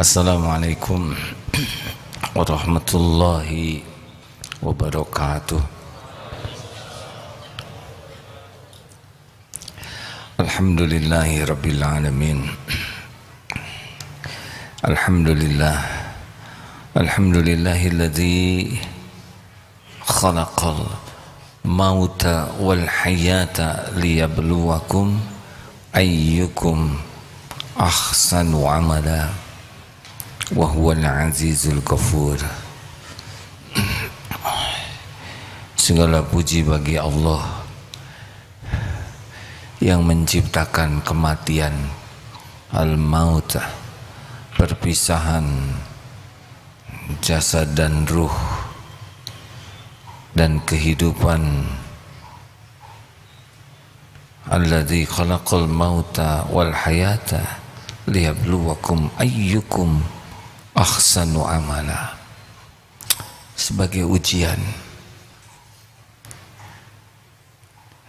Assalamualaikum warahmatullahi wabarakatuh. Alhamdulillahi rabbil alamin. Alhamdulillahilladzi khalaqal mauta wal hayata liyabluwakum ayyukum ahsanu amala wa huwal azizul ghafur. Segala puji bagi Allah yang menciptakan kematian, al-maut, perpisahan jasad dan ruh, dan kehidupan. Alladzi khalaqal mauta wal hayata liyabluwakum ayyukum ahsanu amala, sebagai ujian,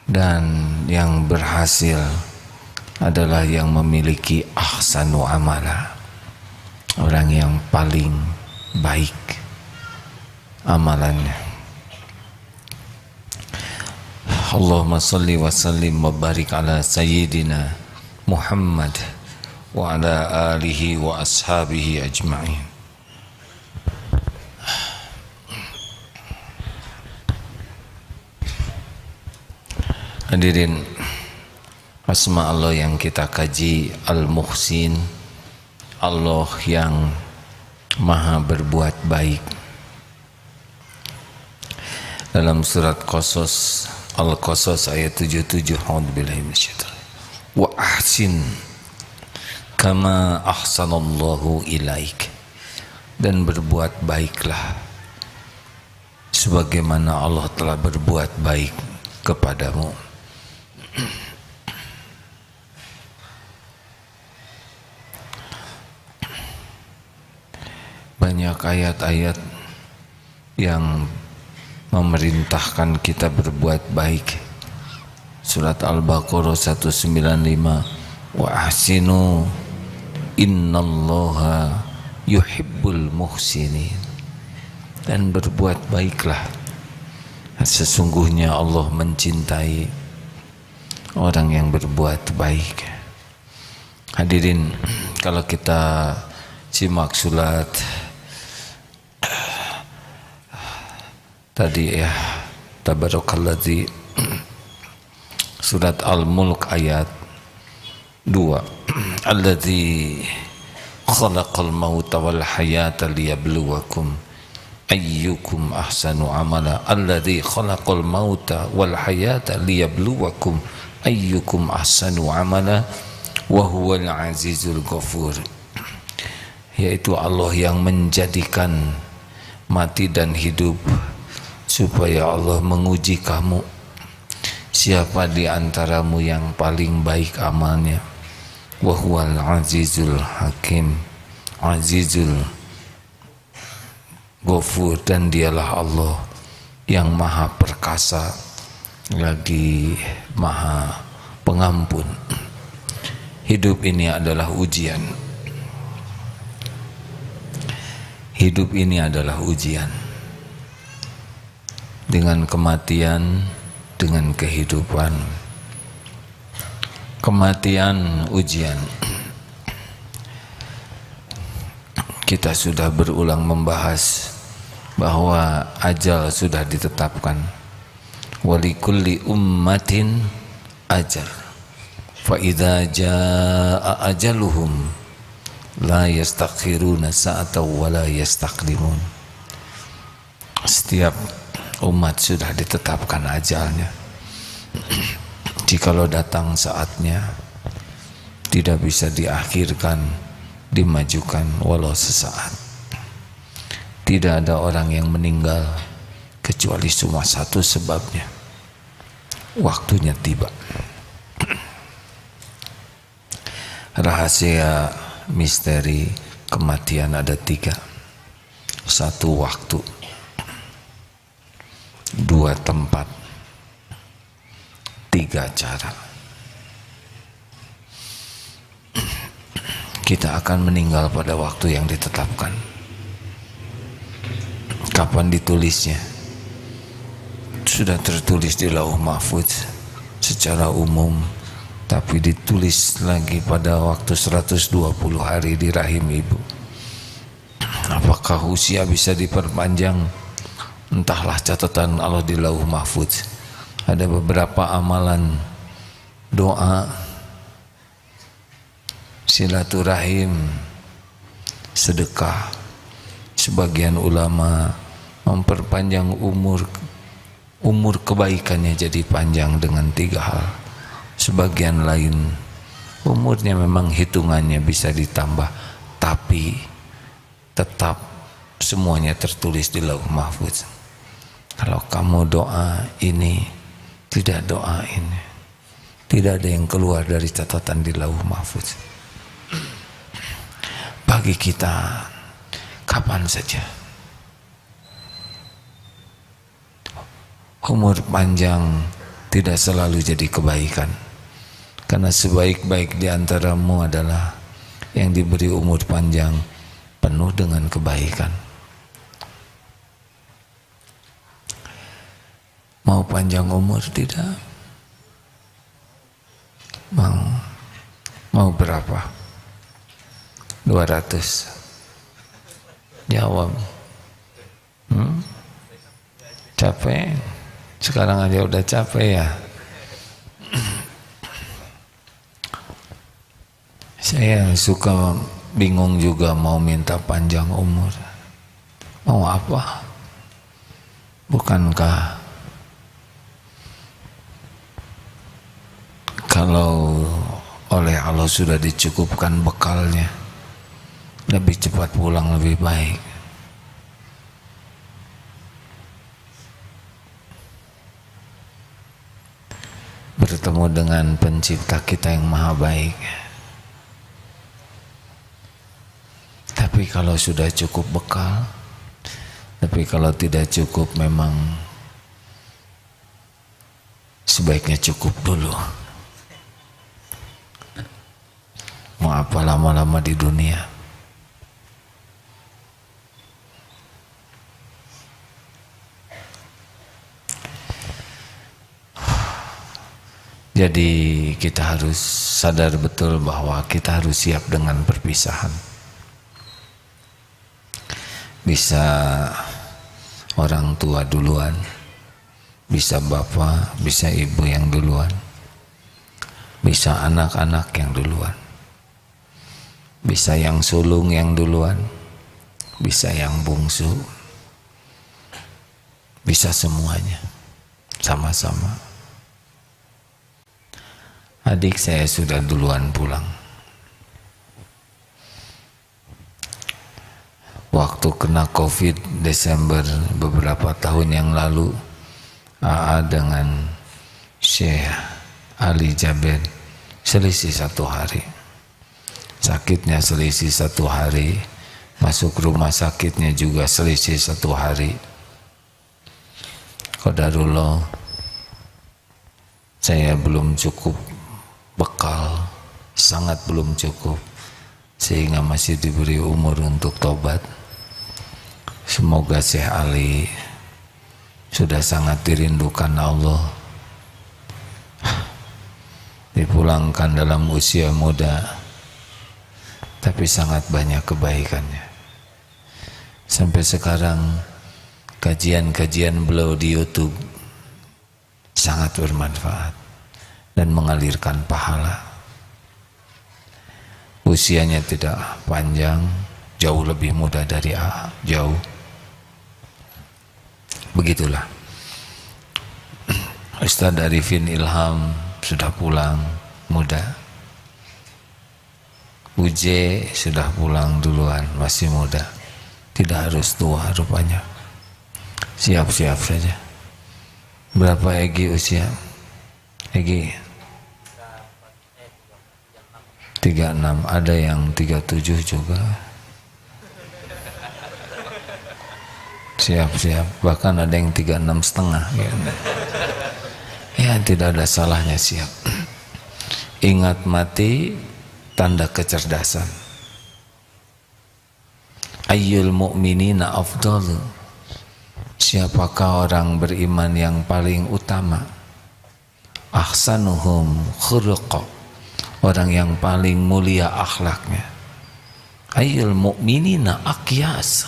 dan yang berhasil adalah yang memiliki ahsanu amala, orang yang paling baik amalannya. Allahumma salli wa sallim wa barik ala sayyidina Muhammad wa ala alihi wa ashabihi ajma'in. Hadirin, asma Allah yang kita kaji Al-Muhsin, Allah yang maha berbuat baik. Dalam surat Qasas, Al-Qasas ayat 77, a'udzubillahi minasyaitonir rajim. Wa ahsin kama ahsanallahu ilaik, dan berbuat baiklah sebagaimana Allah telah berbuat baik kepadamu. Banyak ayat-ayat yang memerintahkan kita berbuat baik. Surat Al-Baqarah 195, wa ahsinu innallaha yuhibbul muhsinin, dan berbuat baiklah, sesungguhnya Allah mencintai orang yang berbuat baik. Hadirin, kalau kita simak surat tadi ya, tabarakalladzi, surat Al-Mulk ayat 2, alladzi khalaqal mauta wal hayata liyabluwakum ayyukum ahsanu amala, alladzi khalaqal mauta wal hayata liyabluwakum ayyukum ahsanu amala wa huwal azizul ghafur. Yaitu Allah yang menjadikan mati dan hidup supaya Allah menguji kamu, siapa di antaramu yang paling baik amalnya. Wa huwal azizul hakim, azizul ghafur, dan dialah Allah yang maha perkasa lagi maha pengampun. Hidup ini adalah ujian. Hidup ini adalah ujian. Dengan kematian, dengan kehidupan. Kematian ujian. Kita sudah berulang membahas bahwa ajal sudah ditetapkan. Walikulli ummatin ajal, fa idza jaa ajaluhum la yastakhiruna sa'atan wa la yastaqdimun. Setiap umat sudah ditetapkan ajalnya. Jikalau datang saatnya, tidak bisa diakhirkan, dimajukan walau sesaat. Tidak ada orang yang meninggal kecuali cuma satu sebabnya: waktunya tiba. Rahasia misteri kematian ada 3. 1 waktu, 2 tempat, 3 cara. kita akan meninggal pada waktu yang ditetapkan. Kapan ditulisnya? Sudah tertulis di Lauh Mahfuz secara umum, tapi ditulis lagi pada waktu 120 hari di rahim ibu. Apakah usia bisa diperpanjang? Entahlah, catatan Allah di Lauh Mahfuz. Ada beberapa amalan doa, silaturahim, sedekah. Sebagian ulama memperpanjang umur kebaikannya jadi panjang dengan 3 hal. Sebagian lain umurnya memang hitungannya bisa ditambah, tapi tetap semuanya tertulis di Lauh Mahfuz. Kalau kamu doa ini, tidak doa ini, tidak ada yang keluar dari catatan di Lauh Mahfuz. Bagi kita kapan saja. Umur panjang tidak selalu jadi kebaikan, karena sebaik-baik di antaramu adalah yang diberi umur panjang penuh dengan kebaikan. Mau panjang umur tidak? Mau berapa? 200. Jawab. Capek? Sekarang aja udah capek ya. Saya suka bingung juga mau minta panjang umur. Mau apa? Bukankah kalau oleh Allah sudah dicukupkan bekalnya, lebih cepat pulang lebih baik. Bertemu dengan pencipta kita yang maha baik. Tapi kalau sudah cukup bekal, tapi kalau tidak cukup memang sebaiknya cukup dulu. Mau apa lama-lama di dunia? Jadi kita harus sadar betul bahwa kita harus siap dengan perpisahan. Bisa orang tua duluan, bisa bapak, bisa ibu yang duluan, bisa anak-anak yang duluan, bisa yang sulung yang duluan, bisa yang bungsu, bisa semuanya sama-sama. Adik saya sudah duluan pulang. Waktu kena COVID Desember beberapa tahun yang lalu, AA dengan Syekh Ali Jaber selisih 1 hari. Sakitnya selisih 1 hari, masuk rumah sakitnya juga selisih 1 hari. Qadarullah, saya belum cukup bekal, sangat belum cukup, sehingga masih diberi umur untuk tobat. Semoga Syekh Ali sudah sangat dirindukan Allah, dipulangkan dalam usia muda, tapi sangat banyak kebaikannya. Sampai sekarang kajian-kajian beliau di YouTube sangat bermanfaat dan mengalirkan pahala. Usianya tidak panjang, jauh lebih muda dari AA, jauh. Begitulah. Ustaz Arifin Ilham sudah pulang muda. Uje sudah pulang duluan, masih muda. Tidak harus tua rupanya. Siap-siap saja. Berapa Egi usia? Egi 36, ada yang 37 juga. Siap-siap, bahkan ada yang 36,5 gitu. Ya, tidak ada salahnya siap. Ingat mati tanda kecerdasan. Ayyul mu'minina afdal, siapakah orang beriman yang paling utama? Ahsanuhum khuluqa, orang yang paling mulia akhlaknya. Ayyul mu'minina aqyas,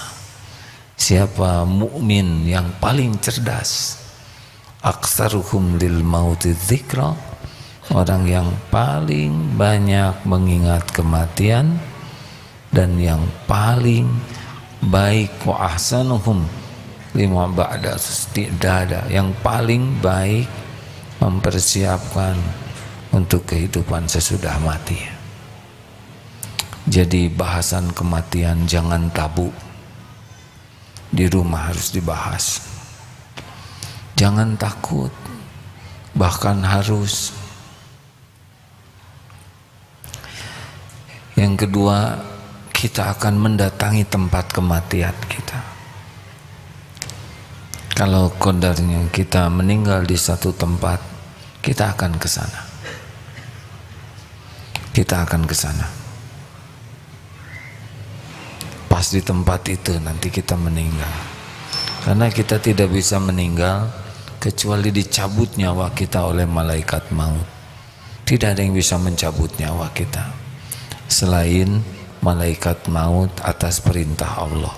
siapa mukmin yang paling cerdas? Aktsaruhum lil mauti dzikra, orang yang paling banyak mengingat kematian dan yang paling baik. Wa ahsanuhum lima ba'da istidada, yang paling baik mempersiapkan untuk kehidupan sesudah mati. Jadi bahasan kematian jangan tabu, di rumah harus dibahas. Jangan takut, bahkan harus. Yang kedua, kita akan mendatangi tempat kematian kita. Kalau qadarnya kita meninggal di satu tempat, kita akan ke sana. Kita akan ke sana. Pas di tempat itu nanti kita meninggal. Karena kita tidak bisa meninggal kecuali dicabut nyawa kita oleh malaikat maut. Tidak ada yang bisa mencabut nyawa kita selain malaikat maut atas perintah Allah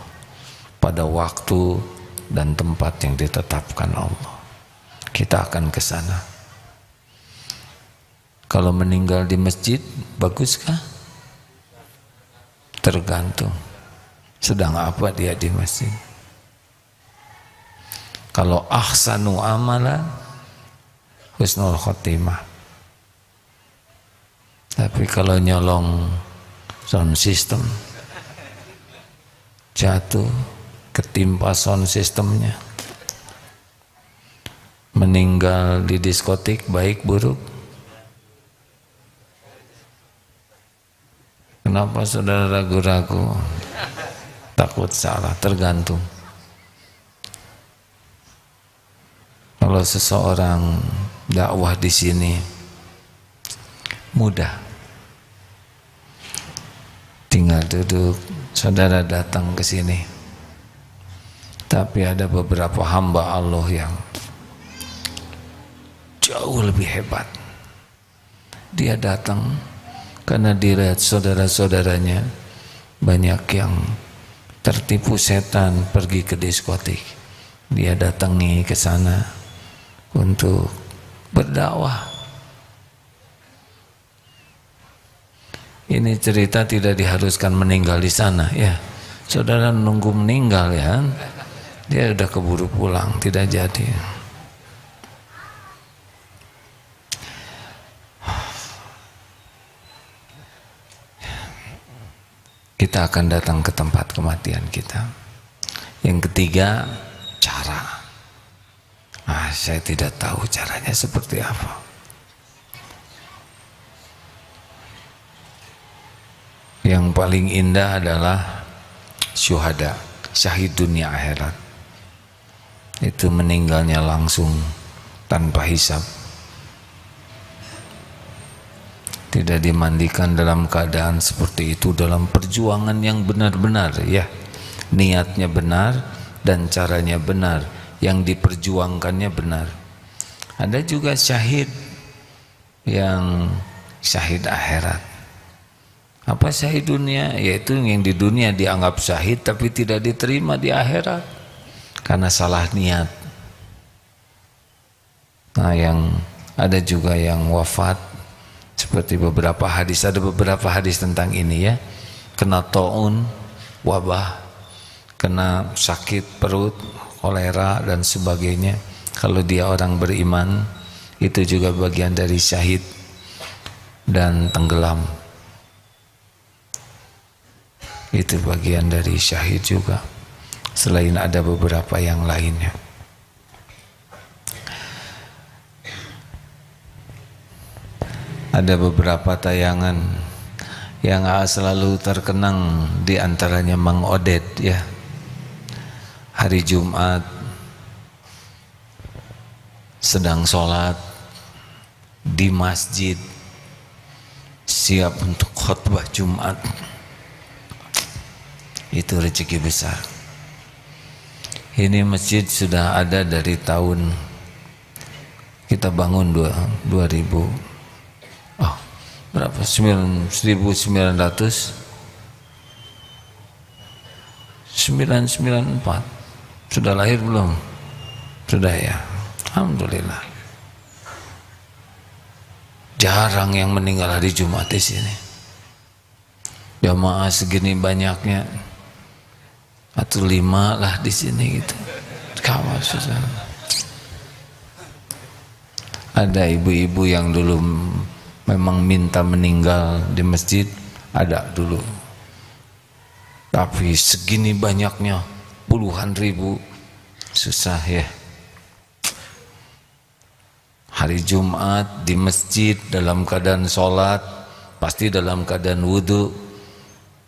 pada waktu dan tempat yang ditetapkan Allah. Kita akan ke sana. Kalau meninggal di masjid, baguskah? Tergantung sedang apa dia di masjid. Kalau ahsanu amala, husnul khotimah. Tapi kalau nyolong sound system, jatuh, ketimpa sound systemnya, meninggal di diskotik, baik buruk? Kenapa saudara ragu-ragu? Takut salah, tergantung. Kalau seseorang dakwah di sini mudah, tinggal duduk, saudara datang ke sini. Tapi ada beberapa hamba Allah yang jauh lebih hebat. Dia datang karena dilihat saudara-saudaranya banyak yang tertipu setan pergi ke diskotik. Dia datangi ke sana untuk berdakwah. Ini cerita tidak diharuskan meninggal di sana ya. Saudara nunggu meninggal ya, dia udah keburu pulang, tidak jadi. Kita akan datang ke tempat kematian kita. Yang ketiga, cara. Saya tidak tahu caranya seperti apa. Yang paling indah adalah syuhada, syahid dunia akhirat. Itu meninggalnya langsung tanpa hisab. Tidak dimandikan dalam keadaan seperti itu, dalam perjuangan yang benar-benar ya. Niatnya benar dan caranya benar, yang diperjuangkannya benar. Ada juga syahid yang syahid akhirat. Apa syahid dunia? Yaitu yang di dunia dianggap syahid tapi tidak diterima di akhirat karena salah niat. Nah, yang ada juga yang wafat seperti beberapa hadis, ada beberapa hadis tentang ini ya. Kena taun, wabah, kena sakit perut, kolera dan sebagainya. Kalau dia orang beriman, itu juga bagian dari syahid. Dan tenggelam, itu bagian dari syahid juga, selain ada beberapa yang lainnya. Ada beberapa tayangan yang selalu terkenang, di antaranya Mang Odet ya. Hari Jumat sedang sholat di masjid, siap untuk khutbah Jumat. itu rezeki besar. Ini masjid sudah ada dari tahun kita bangun 2000 berapa? 1994. Sudah lahir belum? Sudah ya. Alhamdulillah. Jarang yang meninggal hari Jumat di sini. Jamaah segini banyaknya, atau 5 lah di sini gitu. Kawan susah. Ada ibu-ibu yang dulu memang minta meninggal di masjid, ada dulu. Tapi segini banyaknya, puluhan ribu, susah ya. Hari Jumat di masjid dalam keadaan sholat, pasti dalam keadaan wudhu,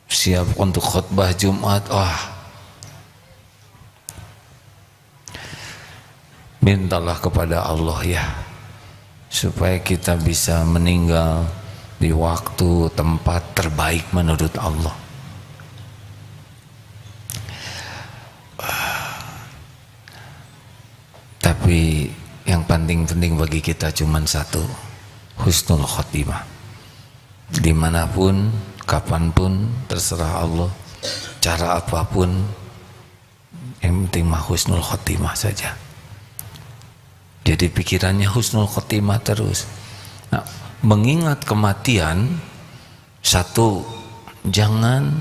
siap untuk khutbah Jumat. Mintalah kepada Allah ya, supaya kita bisa meninggal di waktu tempat terbaik menurut Allah. Tapi yang penting-penting bagi kita cuma satu, husnul khotimah. Dimanapun, kapanpun, terserah Allah, cara apapun, yang penting mah husnul khotimah saja. Jadi pikirannya husnul khotimah terus. Nah, mengingat kematian, satu, jangan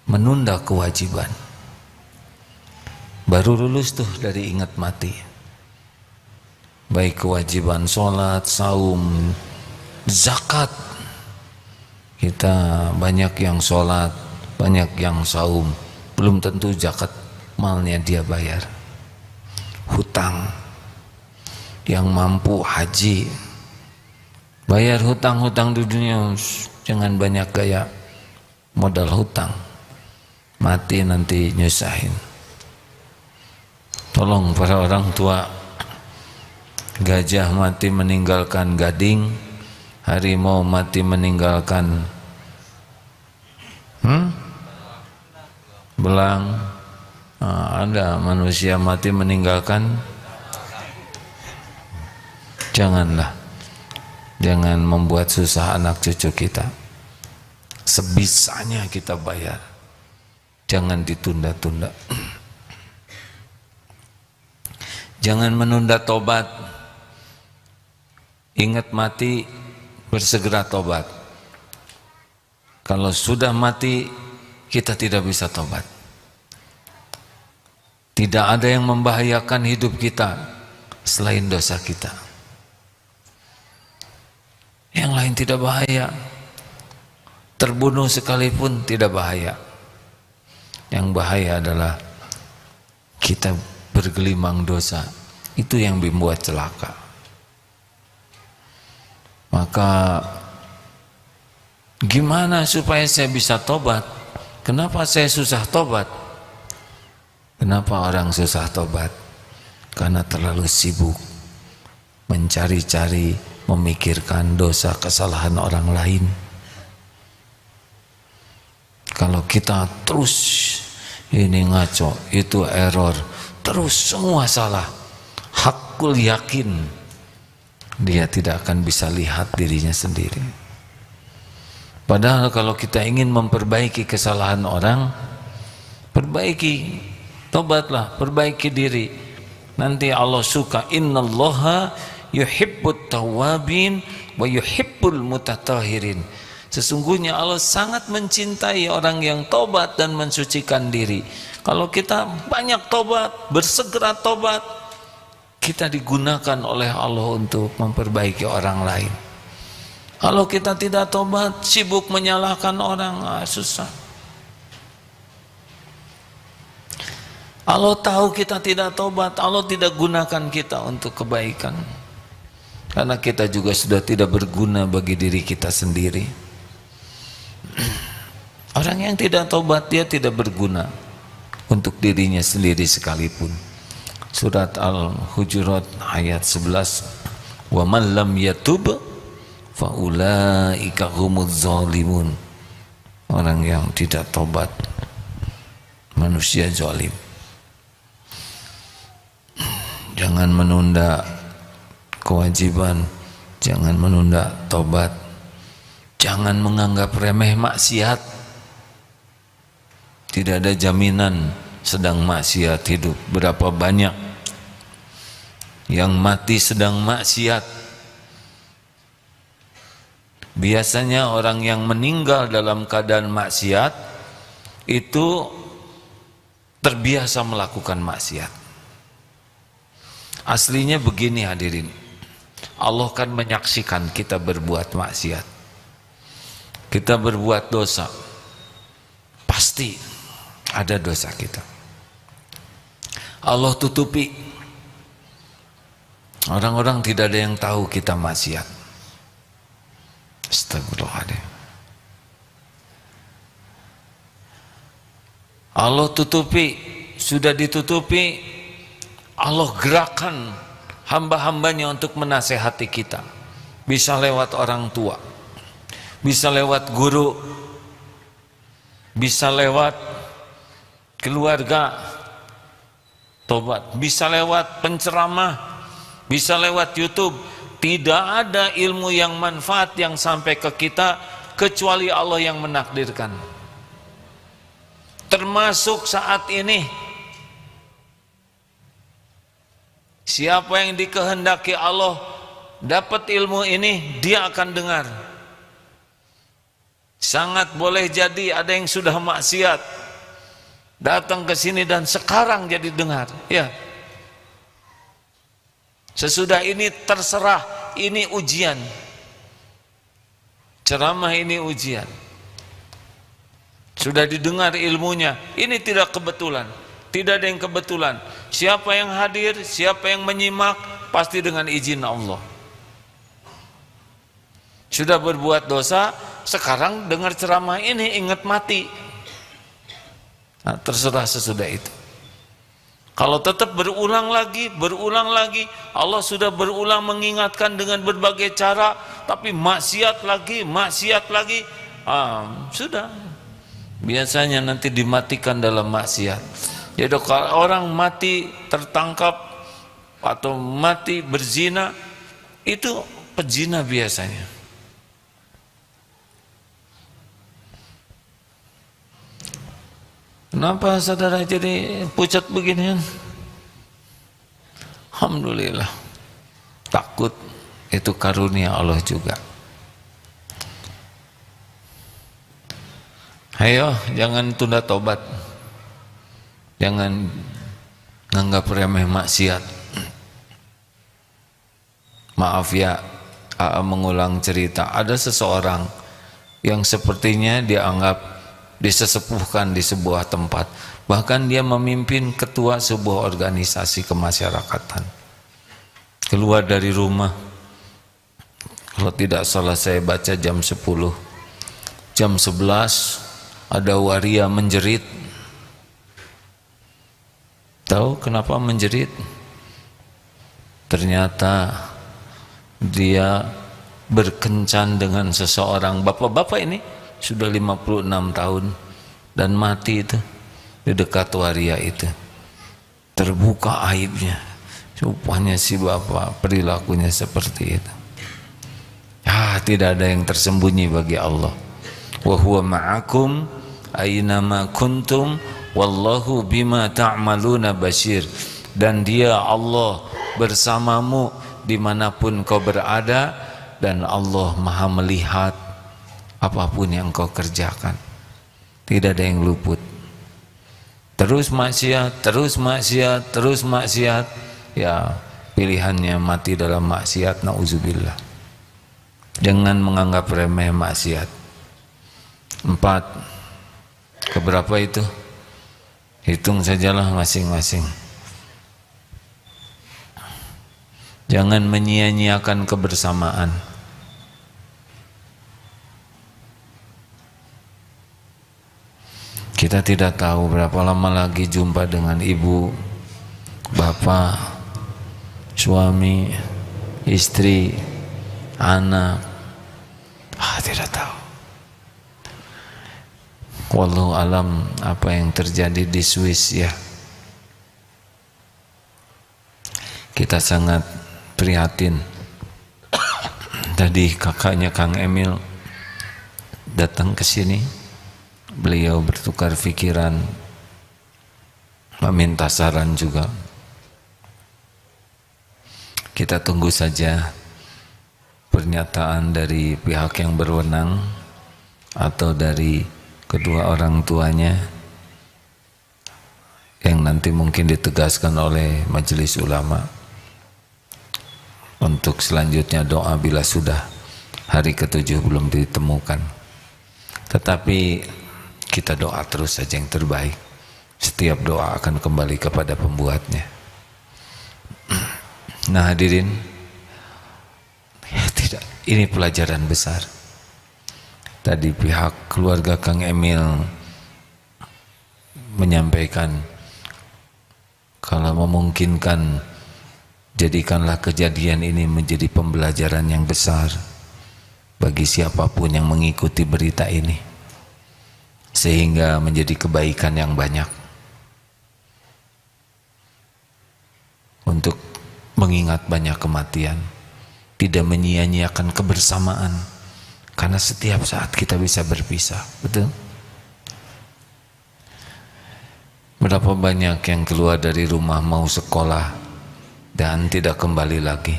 menunda kewajiban. Baru lulus tuh dari ingat mati. Baik kewajiban sholat, saum, zakat. Kita banyak yang sholat, banyak yang saum, belum tentu zakat malnya dia bayar. Hutang, yang mampu haji, bayar hutang-hutang di dunia, jangan banyak gaya modal hutang, mati nanti nyusahin. Tolong para orang tua, gajah mati meninggalkan gading, harimau mati meninggalkan belang, ada manusia mati meninggalkan. Janganlah, jangan membuat susah anak cucu kita. Sebisanya kita bayar, jangan ditunda-tunda. Jangan menunda tobat. Ingat mati, bersegera tobat. Kalau sudah mati, kita tidak bisa tobat. Tidak ada yang membahayakan hidup kita selain dosa kita. Yang lain tidak bahaya. Terbunuh sekalipun tidak bahaya. Yang bahaya adalah kita bergelimang dosa, itu yang membuat celaka. Maka gimana supaya saya bisa tobat? Kenapa saya susah tobat? Kenapa orang susah tobat? Karena terlalu sibuk mencari-cari, memikirkan dosa kesalahan orang lain. Kalau kita terus ini ngaco, itu error, terus semua salah, hakul yakin dia tidak akan bisa lihat dirinya sendiri. Padahal kalau kita ingin memperbaiki kesalahan orang, perbaiki, tobatlah, perbaiki diri. Nanti Allah suka. Innallaha yuhibbut tawwabin wa yuhibbul mutatahhirin. Sesungguhnya Allah sangat mencintai orang yang tobat dan mensucikan diri. Kalau kita banyak tobat, bersegera tobat, kita digunakan oleh Allah untuk memperbaiki orang lain. Kalau kita tidak tobat, sibuk menyalahkan orang, susah. Allah tahu kita tidak tobat, Allah tidak gunakan kita untuk kebaikan. Karena kita juga sudah tidak berguna bagi diri kita sendiri. Orang yang tidak tobat, dia tidak berguna untuk dirinya sendiri sekalipun. Surat Al-Hujurat ayat 11, wa man lam yatub fa ulaika humuz zalimun. Orang yang tidak tobat, manusia zalim. Jangan menunda kewajiban, jangan menunda tobat, jangan menganggap remeh maksiat. Tidak ada jaminan sedang maksiat hidup. Berapa banyak yang mati sedang maksiat. Biasanya orang yang meninggal dalam keadaan maksiat itu terbiasa melakukan maksiat. Aslinya begini hadirin, Allah kan menyaksikan kita berbuat maksiat, kita berbuat dosa, pasti ada dosa kita. Allah tutupi, orang-orang tidak ada yang tahu kita maksiat. Astagfirullahaladzim. Allah tutupi, sudah ditutupi, Allah gerakan hamba-hambanya untuk menasehati kita. Bisa lewat orang tua, bisa lewat guru, bisa lewat keluarga, tobat, bisa lewat penceramah, bisa lewat YouTube. Tidak ada ilmu yang manfaat yang sampai ke kita kecuali Allah yang menakdirkan. Termasuk saat ini, siapa yang dikehendaki Allah dapat ilmu ini, dia akan dengar. Sangat boleh jadi ada yang sudah maksiat datang ke sini dan sekarang jadi dengar, ya. Sesudah ini terserah, ini ujian. Ceramah ini ujian. Sudah didengar ilmunya, ini tidak kebetulan. Tidak ada yang kebetulan. Siapa yang hadir, siapa yang menyimak, pasti dengan izin Allah. Sudah berbuat dosa, sekarang dengar ceramah ini ingat mati. Nah, terserah sesudah itu. Kalau tetap berulang lagi, Allah sudah berulang mengingatkan dengan berbagai cara, tapi maksiat lagi, sudah. Biasanya nanti dimatikan dalam maksiat. Jadi kalau orang mati tertangkap atau mati berzina, itu pezina biasanya. Kenapa saudara jadi pucat beginian? Alhamdulillah. Takut itu karunia Allah juga. Ayo, jangan tunda tobat. Jangan nganggap remeh maksiat. Maaf ya, mengulang cerita. Ada seseorang yang sepertinya dianggap disesepuhkan di sebuah tempat, bahkan dia memimpin ketua sebuah organisasi kemasyarakatan. Keluar dari rumah, kalau tidak salah saya baca jam 10, jam 11 ada waria menjerit. Tahu kenapa menjerit? Ternyata dia berkencan dengan seseorang, bapak-bapak ini sudah 56 tahun dan mati itu di dekat waria itu. Terbuka aibnya, rupanya si bapak perilakunya seperti itu. Tidak ada yang tersembunyi bagi Allah. Wa huwa ma'akum aynama kuntum wallahu bima ta'maluna basyir. Dan dia Allah bersamamu dimanapun kau berada, dan Allah maha melihat apapun yang kau kerjakan. Tidak ada yang luput. Terus maksiat, ya pilihannya mati dalam maksiat, na'udzubillah. Jangan menganggap remeh maksiat. 4. Keberapa itu? Hitung sajalah masing-masing. Jangan menyia-nyiakan kebersamaan. Kita tidak tahu berapa lama lagi jumpa dengan ibu, bapak, suami, istri, anak. Tidak tahu. Wallahu alam apa yang terjadi di Swiss ya. Kita sangat prihatin. Tadi kakaknya Kang Emil datang ke sini. Beliau bertukar pikiran, meminta saran juga. Kita tunggu saja pernyataan dari pihak yang berwenang atau dari kedua orang tuanya yang nanti mungkin ditegaskan oleh majelis ulama untuk selanjutnya doa bila sudah hari ke-7 belum ditemukan. Tetapi kita doa terus saja yang terbaik. Setiap doa akan kembali kepada pembuatnya. Nah hadirin, ya tidak, ini pelajaran besar. Tadi pihak keluarga Kang Emil menyampaikan kalau memungkinkan jadikanlah kejadian ini menjadi pembelajaran yang besar bagi siapapun yang mengikuti berita ini, sehingga menjadi kebaikan yang banyak untuk mengingat banyak kematian, tidak menyia-nyiakan kebersamaan, karena setiap saat kita bisa berpisah, betul? Berapa banyak yang keluar dari rumah mau sekolah dan tidak kembali lagi.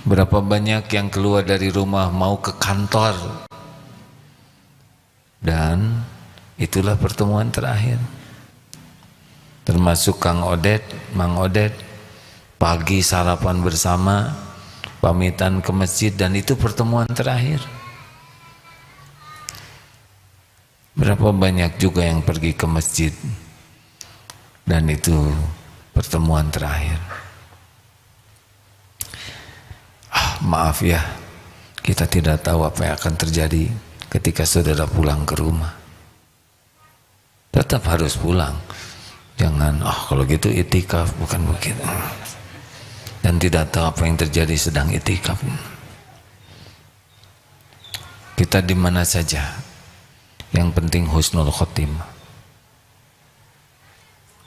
Berapa banyak yang keluar dari rumah mau ke kantor dan itulah pertemuan terakhir. Termasuk Kang Odet, Mang Odet, pagi sarapan bersama, pamitan ke masjid, dan itu pertemuan terakhir. Berapa banyak juga yang pergi ke masjid dan itu pertemuan terakhir. Maaf ya, kita tidak tahu apa yang akan terjadi ketika saudara pulang ke rumah. Tetap harus pulang. Jangan, kalau gitu itikaf, bukan begitu. Dan tidak tahu apa yang terjadi sedang itikaf. Kita di mana saja, yang penting husnul khotimah.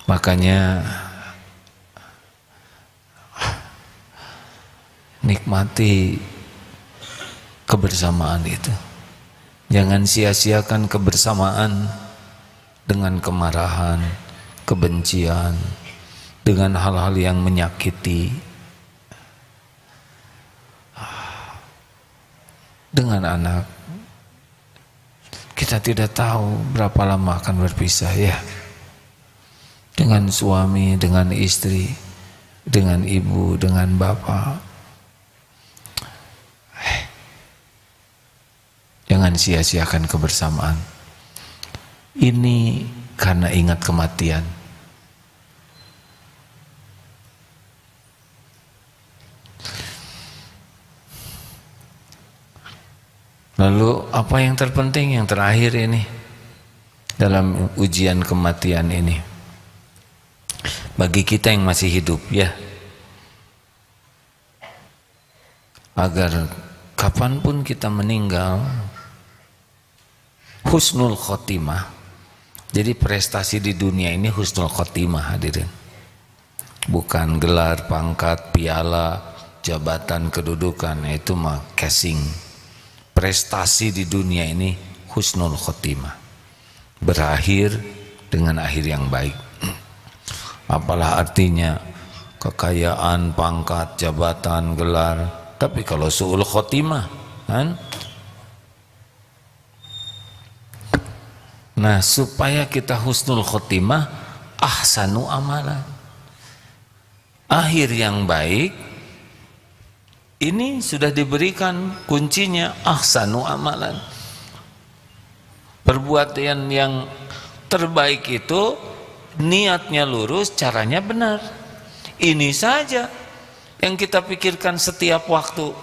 Makanya nikmati kebersamaan itu. Jangan sia-siakan kebersamaan dengan kemarahan, kebencian, dengan hal-hal yang menyakiti. Dengan anak, kita tidak tahu berapa lama akan berpisah ya. Dengan suami, dengan istri, dengan ibu, dengan bapak. Jangan sia-siakan kebersamaan. Ini karena ingat kematian. Lalu apa yang terpenting, yang terakhir ini dalam ujian kematian ini bagi kita yang masih hidup ya, agar kapanpun kita meninggal husnul khotimah. Jadi prestasi di dunia ini husnul khotimah hadirin, bukan gelar, pangkat, piala, jabatan, kedudukan, itu mah casing. Prestasi di dunia ini husnul khotimah, berakhir dengan akhir yang baik. Apalah artinya kekayaan, pangkat, jabatan, gelar, tapi kalau su'ul khotimah kan? Nah, supaya kita husnul khotimah, ahsanu amalan, akhir yang baik. Ini sudah diberikan kuncinya, ahsanu amalan. Perbuatan yang terbaik itu niatnya lurus, caranya benar. Ini saja yang kita pikirkan setiap waktu.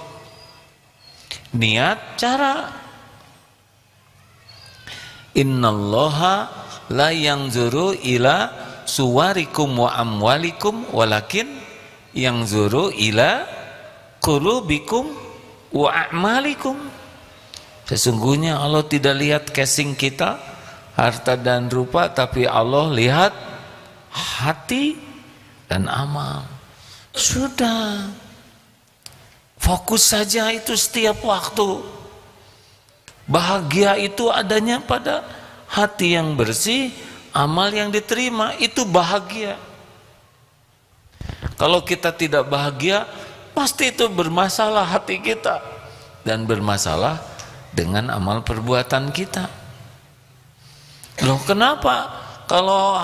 Niat, cara. Innallaha la yanzuru ila suwarikum wa amwalikum walakin yanzuru ila qulubikum wa a'malikum. Sesungguhnya Allah tidak lihat casing kita, harta dan rupa, tapi Allah lihat hati dan amal. Sudah, fokus saja itu setiap waktu. Bahagia itu adanya pada hati yang bersih, amal yang diterima, itu bahagia. Kalau kita tidak bahagia, pasti itu bermasalah hati kita dan bermasalah dengan amal perbuatan kita. Loh, kenapa kalau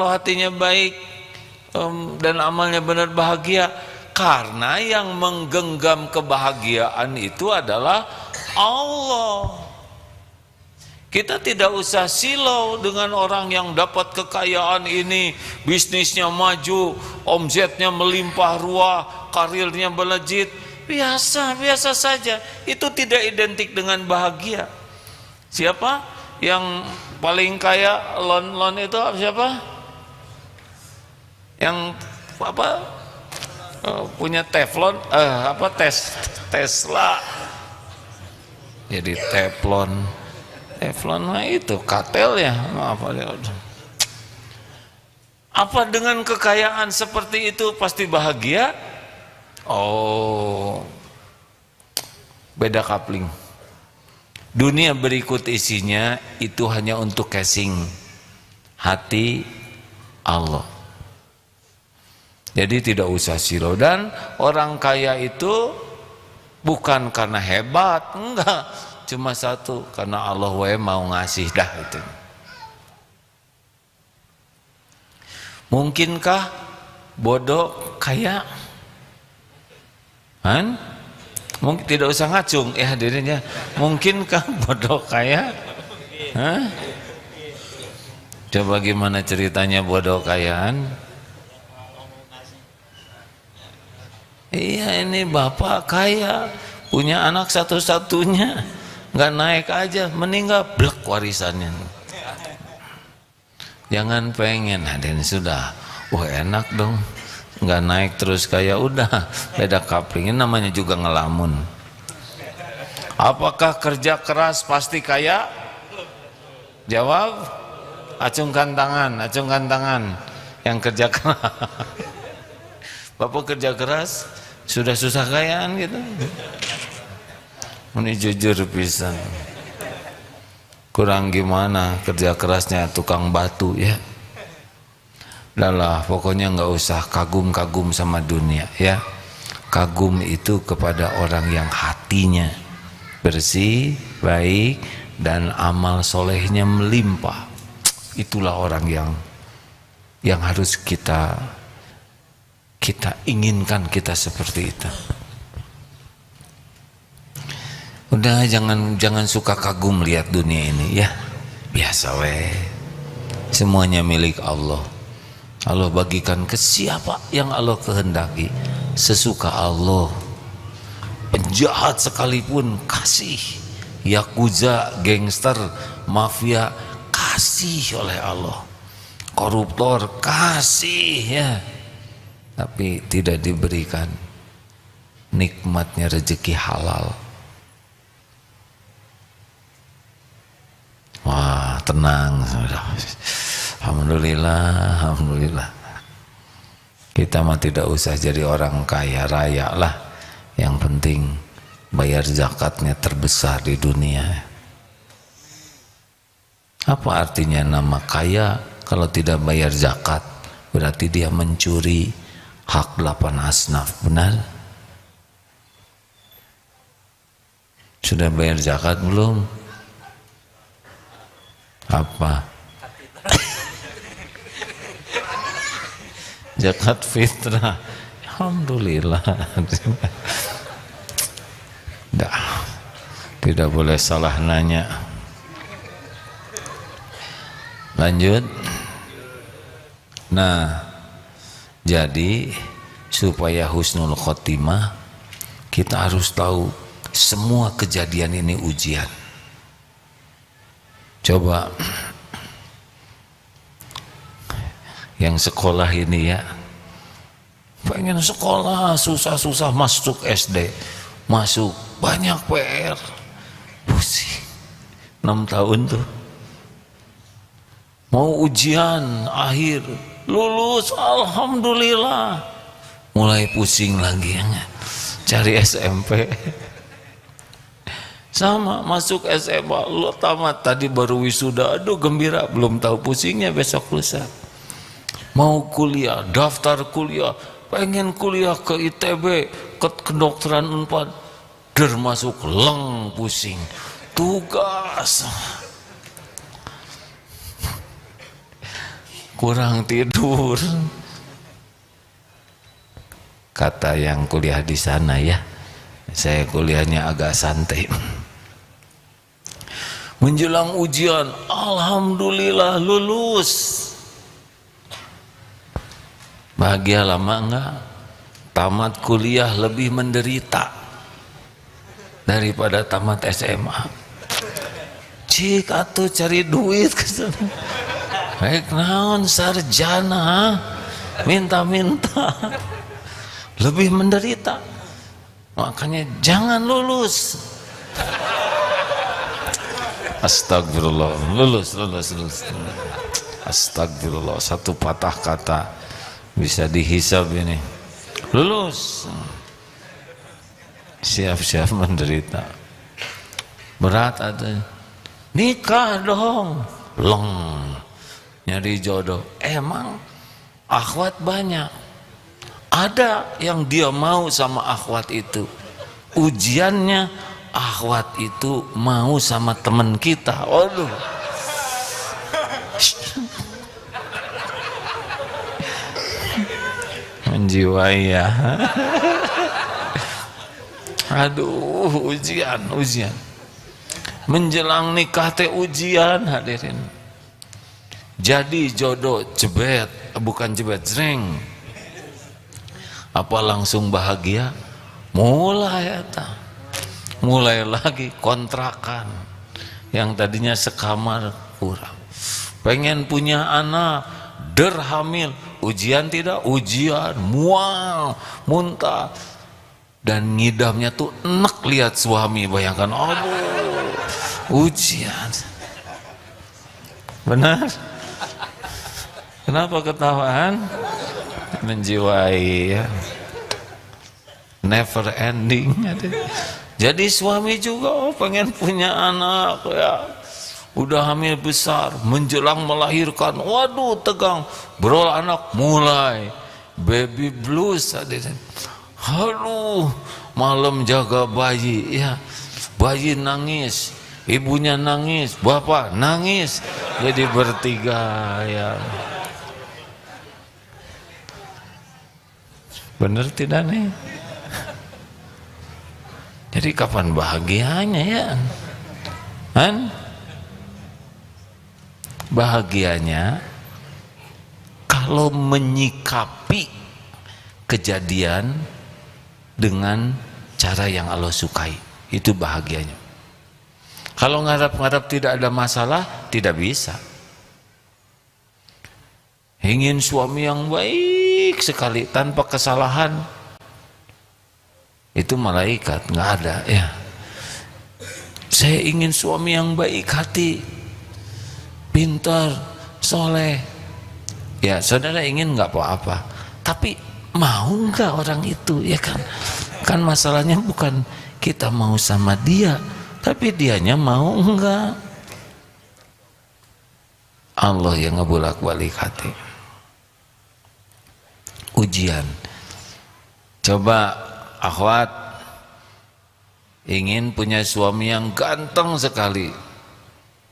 hatinya baik dan amalnya benar bahagia? Karena yang menggenggam kebahagiaan itu adalah Allah. Kita tidak usah silau dengan orang yang dapat kekayaan ini, bisnisnya maju, omsetnya melimpah ruah, karirnya melejit. Biasa saja. Itu tidak identik dengan bahagia. Siapa yang paling kaya lon itu siapa? Yang apa? Punya teflon, Tesla. Jadi teflon mah itu katel ya, apa dengan kekayaan seperti itu pasti bahagia? Oh, beda kapling. Dunia berikut isinya itu hanya untuk casing hati Allah. Jadi tidak usah silau. Dan orang kaya itu bukan karena hebat, enggak, cuma satu, karena Allah mau ngasih dah itu. Mungkinkah bodoh kaya? Mungkin tidak usah ngacung ya hadirinnya. Mungkinkah bodoh kaya? Coba gimana ceritanya bodoh kayaan? Iya, ini bapak kaya, punya anak satu-satunya, nggak naik aja, meninggal blek warisannya. Jangan pengen, dan sudah, enak dong, nggak naik terus kaya, udah beda kapling. Ini namanya juga ngelamun. Apakah kerja keras pasti kaya? Jawab, acungkan tangan yang kerja keras. Bapak kerja keras sudah susah kayaan gitu. Ini jujur pisan. Kurang gimana kerja kerasnya tukang batu ya. Lah pokoknya nggak usah kagum-kagum sama dunia ya. Kagum itu kepada orang yang hatinya bersih, baik, dan amal solehnya melimpah. Itulah orang yang harus kita inginkan, kita seperti itu. Udah jangan suka kagum lihat dunia ini ya. Biasa weh. Semuanya milik Allah. Allah bagikan ke siapa yang Allah kehendaki, sesuka Allah. Penjahat sekalipun kasih, yakuza, gangster, mafia kasih oleh Allah. Koruptor kasih ya. Tapi tidak diberikan nikmatnya rezeki halal. Wah, tenang. Alhamdulillah. Kita mah tidak usah jadi orang kaya raya lah. Yang penting bayar zakatnya terbesar di dunia. Apa artinya nama kaya kalau tidak bayar zakat? Berarti dia mencuri hak 8 asnaf, benar? Sudah bayar zakat belum? Apa? Zakat fitrah. Alhamdulillah. Tidak boleh salah nanya. Lanjut. Nah, jadi supaya husnul khotimah, kita harus tahu semua kejadian ini ujian. Coba yang sekolah ini ya, pengen sekolah susah-susah masuk SD, masuk banyak PR, pusing 6 tahun tuh mau ujian akhir, lulus alhamdulillah, mulai pusing lagi ya, cari SMP. Sama masuk SMA, lo tamat, tadi baru wisuda, aduh gembira, belum tahu pusingnya besok lusa. Mau kuliah, daftar kuliah, pengen kuliah ke ITB, ke kedokteran Unpad, masuk leng pusing, tugas, kurang tidur. Kata yang kuliah di sana ya, saya kuliahnya agak santai. Menjelang ujian, alhamdulillah lulus. Bahagia lama enggak? Tamat kuliah lebih menderita daripada tamat SMA. Cik atuh cari duit ke sana. Baik naon sarjana minta-minta, lebih menderita. Makanya jangan lulus. Astagfirullah, lulus. Astagfirullah, satu patah kata bisa dihisab ini. Lulus, siap-siap menderita. Berat ada. Nikah dong, leng, nyari jodoh. Emang akhwat banyak. Ada yang dia mau sama akhwat itu. Ujiannya akhwat itu mau sama teman kita. Aduh. Menjiwai ya. Aduh, ujian. Menjelang nikah teh ujian, hadirin. Jadi jodoh jebet, bukan jebet, jreng. Apa langsung bahagia? Mulai eta. Mulai lagi kontrakan. Yang tadinya sekamar kurang. Pengen punya anak, hamil, ujian tidak? Ujian, mual, muntah. Dan ngidamnya tuh enak lihat suami, bayangkan, aduh, ujian. Benar? Kenapa ketawaan? Menjiwai ya. Never ending. Jadi suami juga pengen punya anak ya. Udah hamil besar, menjelang melahirkan, waduh tegang, berol anak mulai baby blues. Aduh, malam jaga bayi ya, bayi nangis, ibunya nangis, bapak nangis, jadi bertiga ya. Bener tidak nih? Jadi kapan bahagianya ya? Kan? Bahagianya kalau menyikapi kejadian dengan cara yang Allah sukai, itu bahagianya. Kalau ngarap-ngarap tidak ada masalah, tidak bisa. Ingin suami yang baik sekali tanpa kesalahan, itu malaikat, nggak ada ya. Saya ingin suami yang baik hati, pintar, soleh. Ya saudara ingin nggak apa-apa, tapi mau nggak orang itu ya kan? Kan masalahnya bukan kita mau sama dia, tapi dianya mau enggak. Allah yang ngebulak-balik hati. Ujian. Coba akhwat ingin punya suami yang ganteng sekali,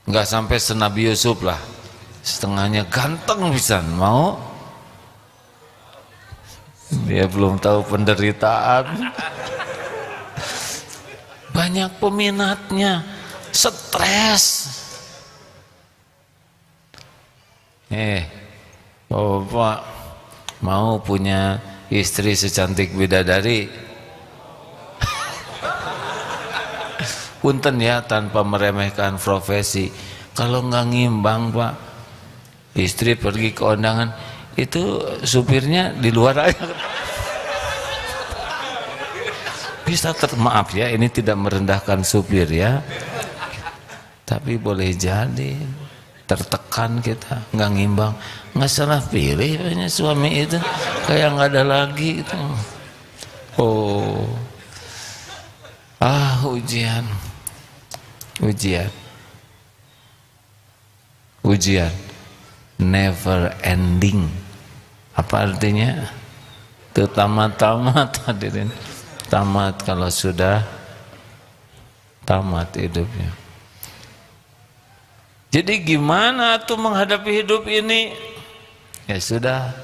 nggak sampai senabi Yusuf lah, setengahnya ganteng pisan, mau? Dia belum tahu penderitaan. Banyak peminatnya, stres. Bapak mau punya istri secantik bidadari? Punten ya, tanpa meremehkan profesi. Kalau nggak ngimbang Pak, istri pergi ke undangan, itu supirnya di luar aja. Bisa maaf ya, ini tidak merendahkan supir ya, tapi boleh jadi tertekan kita, nggak ngimbang, nggak salah pilih punya suami itu, kayak nggak ada lagi itu. Oh, ujian, never ending. Apa artinya? Itu tamat-tamat hadirin. Tamat kalau sudah tamat hidupnya. Jadi gimana tuh menghadapi hidup ini? Ya sudah.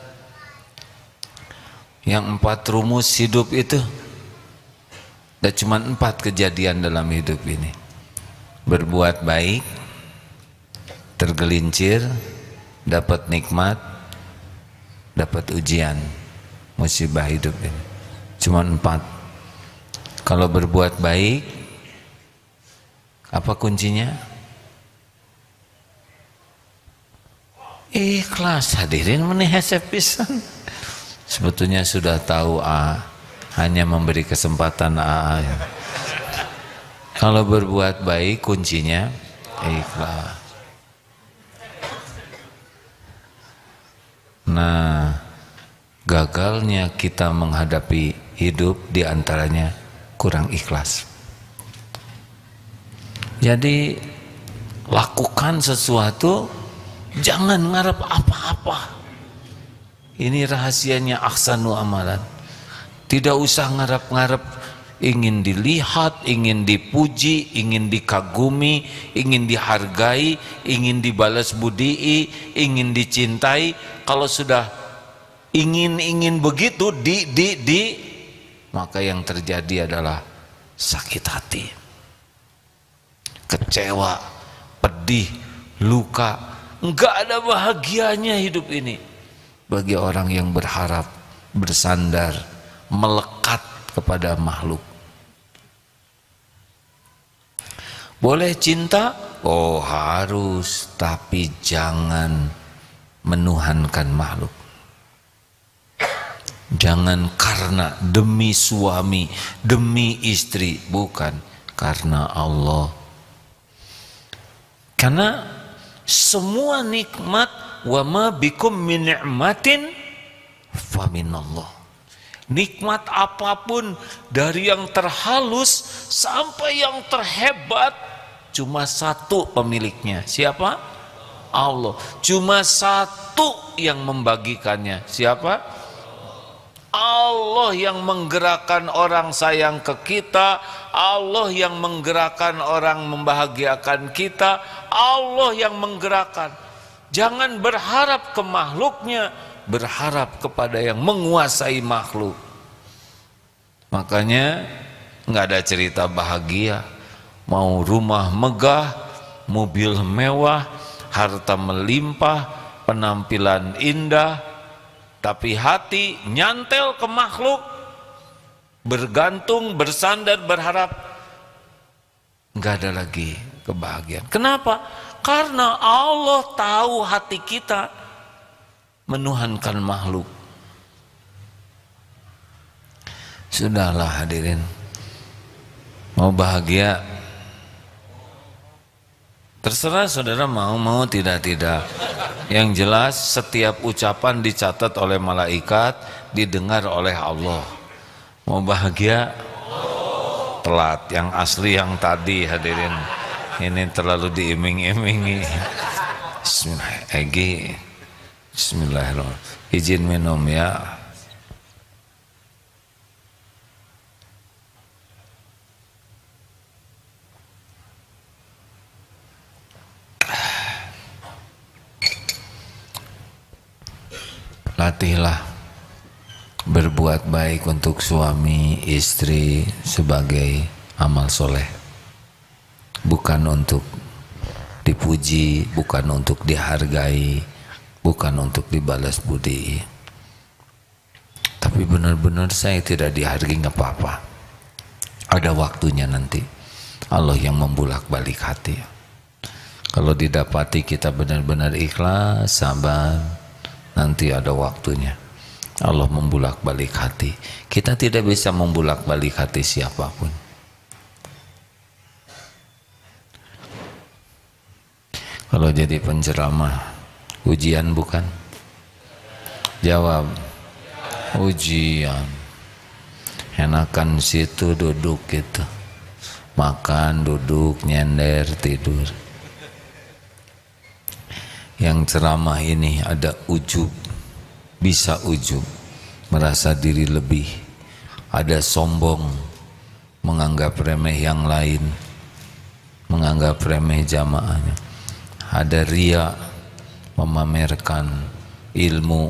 Yang 4 rumus hidup itu. Ada cuma 4 kejadian dalam hidup ini. Berbuat baik, tergelincir, dapat nikmat, dapat ujian. Musibah hidup ini cuma 4. Kalau berbuat baik, apa kuncinya? Ikhlas hadirin, menihasep pisan. Sebetulnya sudah tahu hanya memberi kesempatan ya. Kalau berbuat baik kuncinya ikhlas. Nah, gagalnya kita menghadapi hidup diantaranya kurang ikhlas. Jadi lakukan sesuatu, jangan ngarep apa-apa. Ini rahasianya ahsanu amalan. Tidak usah ngarep-ngarep ingin dilihat, ingin dipuji, ingin dikagumi, ingin dihargai, ingin dibalas budi, ingin dicintai. Kalau sudah ingin begitu maka yang terjadi adalah sakit hati, kecewa, pedih, luka. Enggak ada bahagianya hidup ini bagi orang yang berharap, bersandar, melekat kepada makhluk. Boleh cinta? Oh harus, tapi jangan menuhankan makhluk. Jangan karena demi suami, demi istri, bukan karena Allah. Karena semua nikmat, wa ma bikum min ni'matin fa minallah. Nikmat apapun dari yang terhalus sampai yang terhebat cuma satu pemiliknya. Siapa? Allah. Cuma satu yang membagikannya. Siapa? Allah yang menggerakkan orang sayang ke kita, Allah yang menggerakkan orang membahagiakan kita, Allah yang menggerakkan. Jangan berharap ke makhluknya, berharap kepada yang menguasai makhluk. Makanya nggak ada cerita bahagia, mau rumah megah, mobil mewah, harta melimpah, penampilan indah, tapi hati nyantel ke makhluk, bergantung, bersandar, berharap, nggak ada lagi kebahagiaan. Kenapa? Karena Allah tahu hati kita menuhankan makhluk. Sudahlah hadirin, mau bahagia terserah saudara, mau tidak. Yang jelas setiap ucapan dicatat oleh malaikat, didengar oleh Allah. Mau bahagia telat, yang asli yang tadi hadirin. Ini terlalu diiming-imingi. Bismillahirrahmanirrahim. Izin minum ya. Latihlah berbuat baik untuk suami, istri sebagai amal soleh. Bukan untuk dipuji, bukan untuk dihargai, bukan untuk dibalas budi. Tapi benar-benar saya tidak dihargai, nggak apa-apa. Ada waktunya nanti. Allah yang membulak-balik hati. Kalau didapati kita benar-benar ikhlas, sabar, nanti ada waktunya. Allah membulak-balik hati. Kita tidak bisa membulak-balik hati siapapun. Kalau jadi penceramah, ujian bukan? Jawab, ujian. Enakan situ duduk gitu, makan, duduk, nyender, tidur. Yang ceramah ini ada ujub, bisa ujub, merasa diri lebih, ada sombong, menganggap remeh yang lain, menganggap remeh jamaahnya, ada ria, memamerkan ilmu,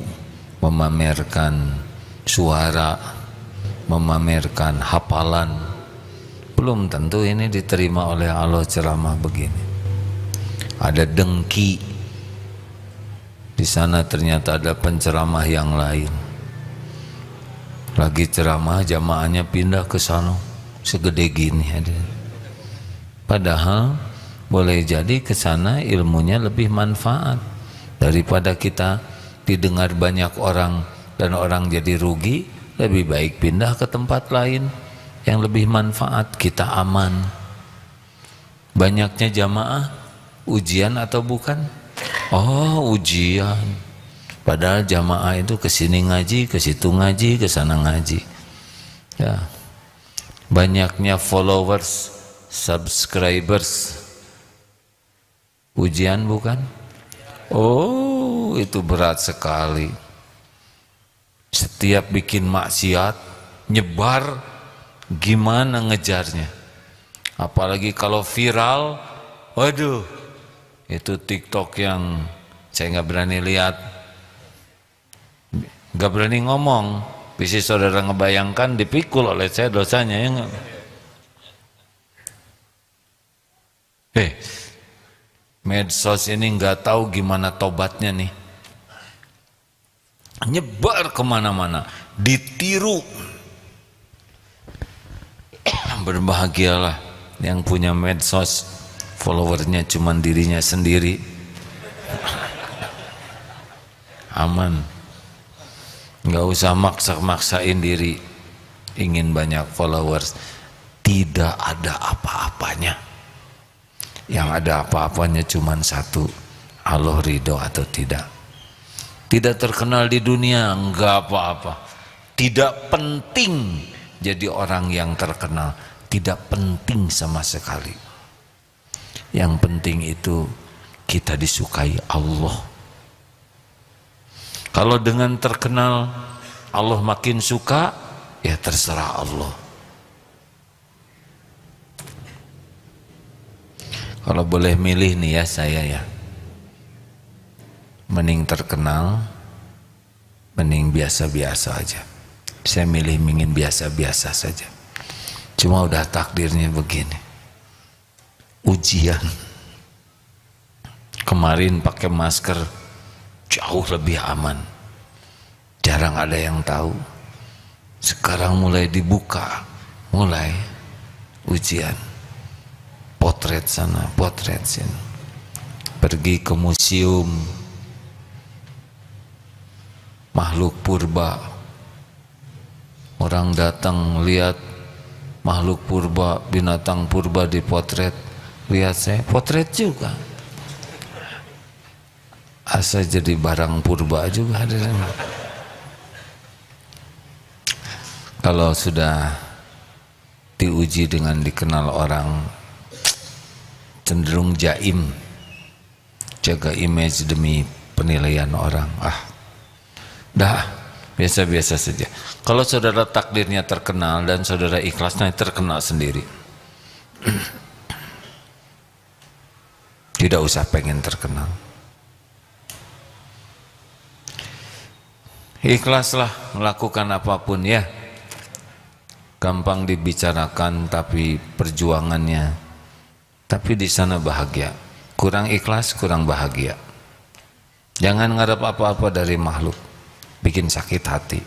memamerkan suara, memamerkan hafalan. Belum tentu ini diterima oleh Allah ceramah begini. Ada dengki, di sana ternyata ada penceramah yang lain. Lagi ceramah, jamaahnya pindah ke sana, segede gini ada. Padahal boleh jadi ke sana ilmunya lebih manfaat daripada kita didengar banyak orang dan orang jadi rugi. Lebih baik pindah ke tempat lain yang lebih manfaat, kita aman. Banyaknya jamaah ujian atau bukan? Oh, ujian. Padahal jamaah itu ke sini ngaji, ke situ ngaji, ke sana ngaji. Ya. Banyaknya followers, subscribers, ujian bukan? Oh, itu berat sekali. Setiap bikin maksiat, nyebar, gimana ngejarnya? Apalagi kalau viral, waduh, itu TikTok yang saya nggak berani lihat, nggak berani ngomong. Bisa saudara ngebayangkan dipikul oleh saya dosanya ya nggak? Medsos ini nggak tahu gimana tobatnya nih. Nyebar kemana-mana, ditiru. Berbahagialah yang punya medsos, followernya cuman dirinya sendiri. Aman, nggak usah maksa-maksain diri ingin banyak followers. Tidak ada apa-apanya. Yang ada apa-apanya cuman satu, Allah ridho atau tidak. Tidak terkenal di dunia, enggak apa-apa. Tidak penting jadi orang yang terkenal, tidak penting sama sekali. Yang penting itu kita disukai Allah. Kalau dengan terkenal Allah makin suka, ya terserah Allah. Kalau boleh milih nih ya saya ya, mending terkenal, mending biasa-biasa aja. Saya milih ingin biasa-biasa saja. Cuma udah takdirnya begini, ujian. Kemarin pakai masker jauh lebih aman, jarang ada yang tahu. Sekarang mulai dibuka, mulai ujian. Potret sana, potret sini. Pergi ke museum makhluk purba, orang datang lihat makhluk purba, binatang purba dipotret, lihat saya potret juga. Asa jadi barang purba juga ada. Kalau sudah diuji dengan dikenal orang, cenderung jaim, jaga image demi penilaian orang. Dah biasa-biasa saja. Kalau saudara takdirnya terkenal dan saudara ikhlasnya terkenal sendiri, tidak usah pengen terkenal. Ikhlaslah melakukan apapun ya. Gampang dibicarakan tapi perjuangannya, tapi di sana bahagia. Kurang ikhlas, kurang bahagia. Jangan ngarep apa-apa dari makhluk, bikin sakit hati.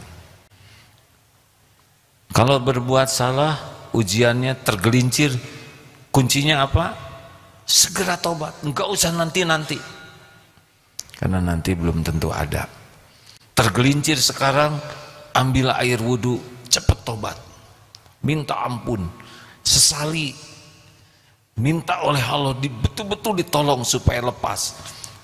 Kalau berbuat salah, ujiannya tergelincir, kuncinya apa? Segera tobat, enggak usah nanti-nanti. Karena nanti belum tentu ada. Tergelincir sekarang, ambil air wudhu, cepat tobat. Minta ampun, sesali. minta oleh Allah betul-betul ditolong supaya lepas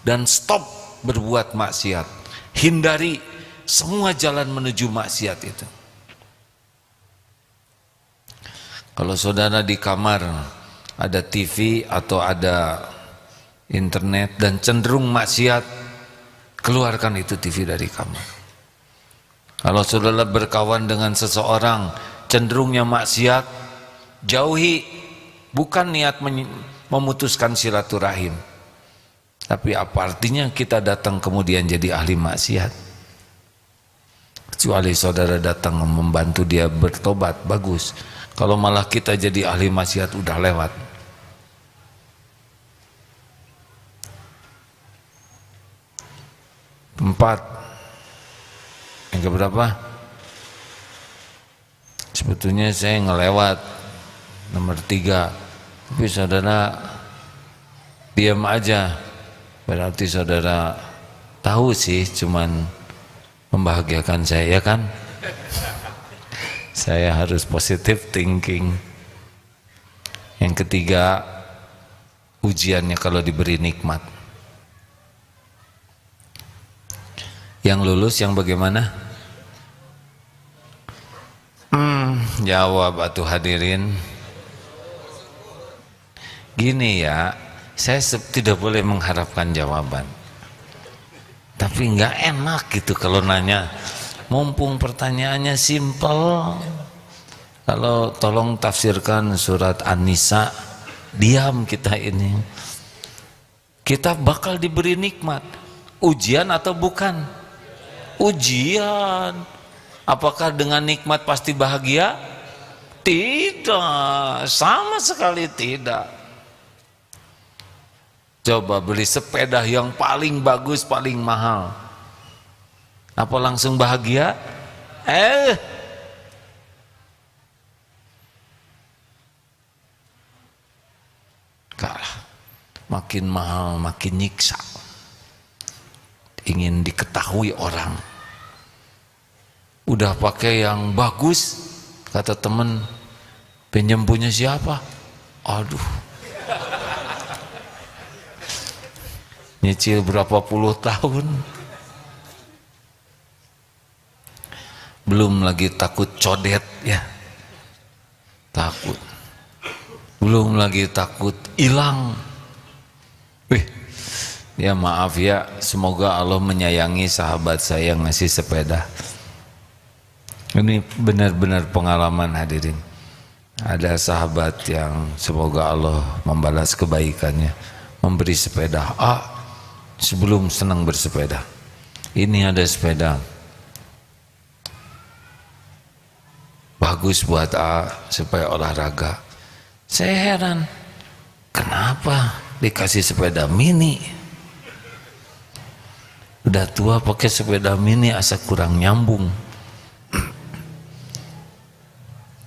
dan stop berbuat maksiat, hindari semua jalan menuju maksiat itu. Kalau saudara di kamar ada TV atau ada internet dan cenderung maksiat, keluarkan itu TV dari kamar. Kalau saudara berkawan dengan seseorang cenderungnya maksiat, jauhi. Bukan niat memutuskan silaturahim, tapi apa artinya kita datang kemudian jadi ahli maksiat? Kecuali saudara datang membantu dia bertobat, bagus. Kalau malah kita jadi ahli maksiat, udah lewat. Empat. Yang keberapa? Sebetulnya saya ngelewat nomor 3, tapi saudara diam aja, berarti saudara tahu sih, cuman membahagiakan saya kan. Saya harus positive thinking. Yang ketiga, ujiannya kalau diberi nikmat. Yang lulus yang bagaimana? Jawab atuh hadirin. Gini ya, saya tidak boleh mengharapkan jawaban, tapi nggak enak gitu kalau nanya. Mumpung pertanyaannya simple, kalau tolong tafsirkan surat An-Nisa, diam kita ini. Kita bakal diberi nikmat, ujian atau bukan? Ujian. Apakah dengan nikmat pasti bahagia? Tidak, sama sekali tidak. Coba beli sepeda yang paling bagus, paling mahal, apa langsung bahagia? Kalah. Makin mahal makin nyiksa, ingin diketahui orang. Udah pakai yang bagus, kata temen, pinjam punya siapa? Aduh, nyicil berapa puluh tahun, belum lagi takut codet ya, takut, belum lagi takut hilang. Ya maaf ya, semoga Allah menyayangi sahabat saya yang ngasih sepeda. Ini benar-benar pengalaman hadirin. Ada sahabat yang semoga Allah membalas kebaikannya, memberi sepeda sebelum senang bersepeda. Ini ada sepeda bagus buat supaya olahraga. Saya heran, kenapa dikasih sepeda mini? Udah tua pakai sepeda mini asa kurang nyambung.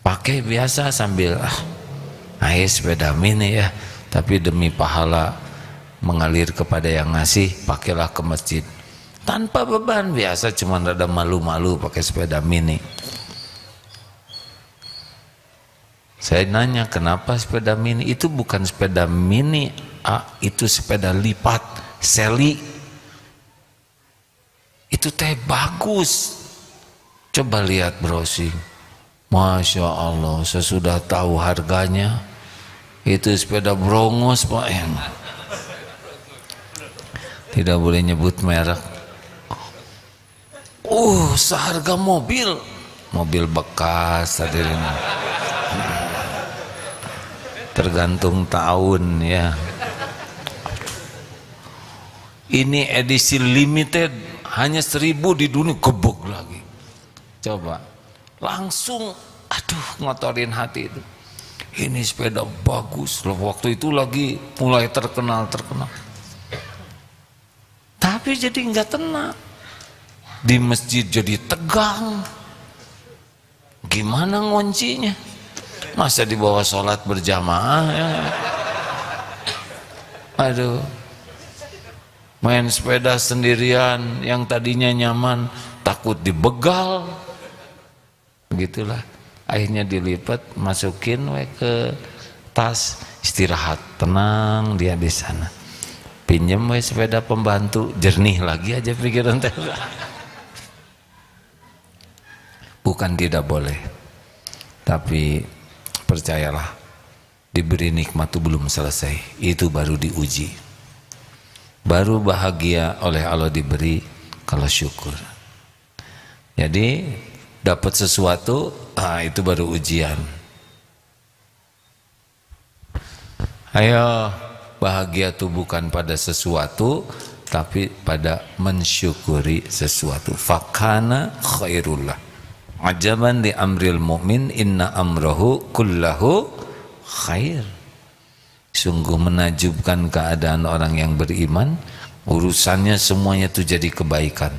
Pakai biasa sambil ayo sepeda mini ya, tapi demi pahala mengalir kepada yang ngasih, pakailah ke masjid tanpa beban, biasa cuma rada malu-malu pakai sepeda mini. Saya nanya, kenapa sepeda mini? Itu bukan sepeda mini, itu sepeda lipat, seli. Itu teh bagus. Coba lihat browsing. Masya Allah, sesudah tahu harganya, itu sepeda brongos Pak. Tidak boleh nyebut merek. Seharga mobil bekas hadirin. Tergantung tahun ya. Ini edisi limited, hanya 1000 di dunia, gebuk lagi. Coba langsung, ngotorin hati itu. Ini sepeda bagus loh, waktu itu lagi mulai terkenal. Tapi jadi nggak tenang. Di masjid jadi tegang. Gimana ngoncinya? Masa di bawah sholat berjamaah ya? Aduh, main sepeda sendirian yang tadinya nyaman takut dibegal. Begitulah, akhirnya dilipat, masukin ke tas. istirahat, tenang dia di sana. Pinjem we sepeda pembantu, jernih lagi aja pikiran teh. Bukan tidak boleh, tapi percayalah, diberi nikmat itu belum selesai, itu baru diuji. Baru bahagia oleh Allah diberi kalau syukur. Jadi dapat sesuatu, itu baru ujian. Ayo, bahagia itu bukan pada sesuatu, tapi pada mensyukuri sesuatu. Fakana khairullah. Ajaban li amril mu'min inna amrahu kullahu khair. Sungguh menajubkan keadaan orang yang beriman, urusannya semuanya itu jadi kebaikan.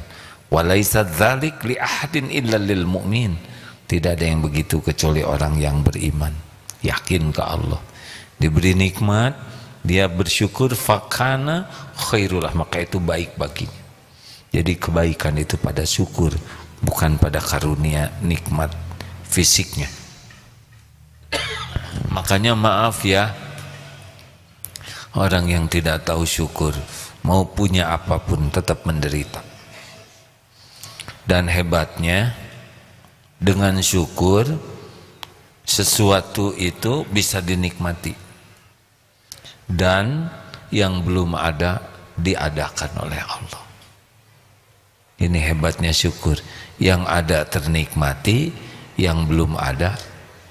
Walaisa dzalik li ahadin illa lil mu'min. Tidak ada yang begitu kecuali orang yang beriman, yakin ke Allah. Diberi nikmat, dia bersyukur, fakana khairullah, maka itu baik baginya. Jadi kebaikan itu pada syukur, bukan pada karunia nikmat fisiknya. Makanya maaf ya, orang yang tidak tahu syukur, mau punya apapun tetap menderita. Dan hebatnya, dengan syukur sesuatu itu bisa dinikmati, dan yang belum ada diadakan oleh Allah. Ini hebatnya syukur, yang ada ternikmati, yang belum ada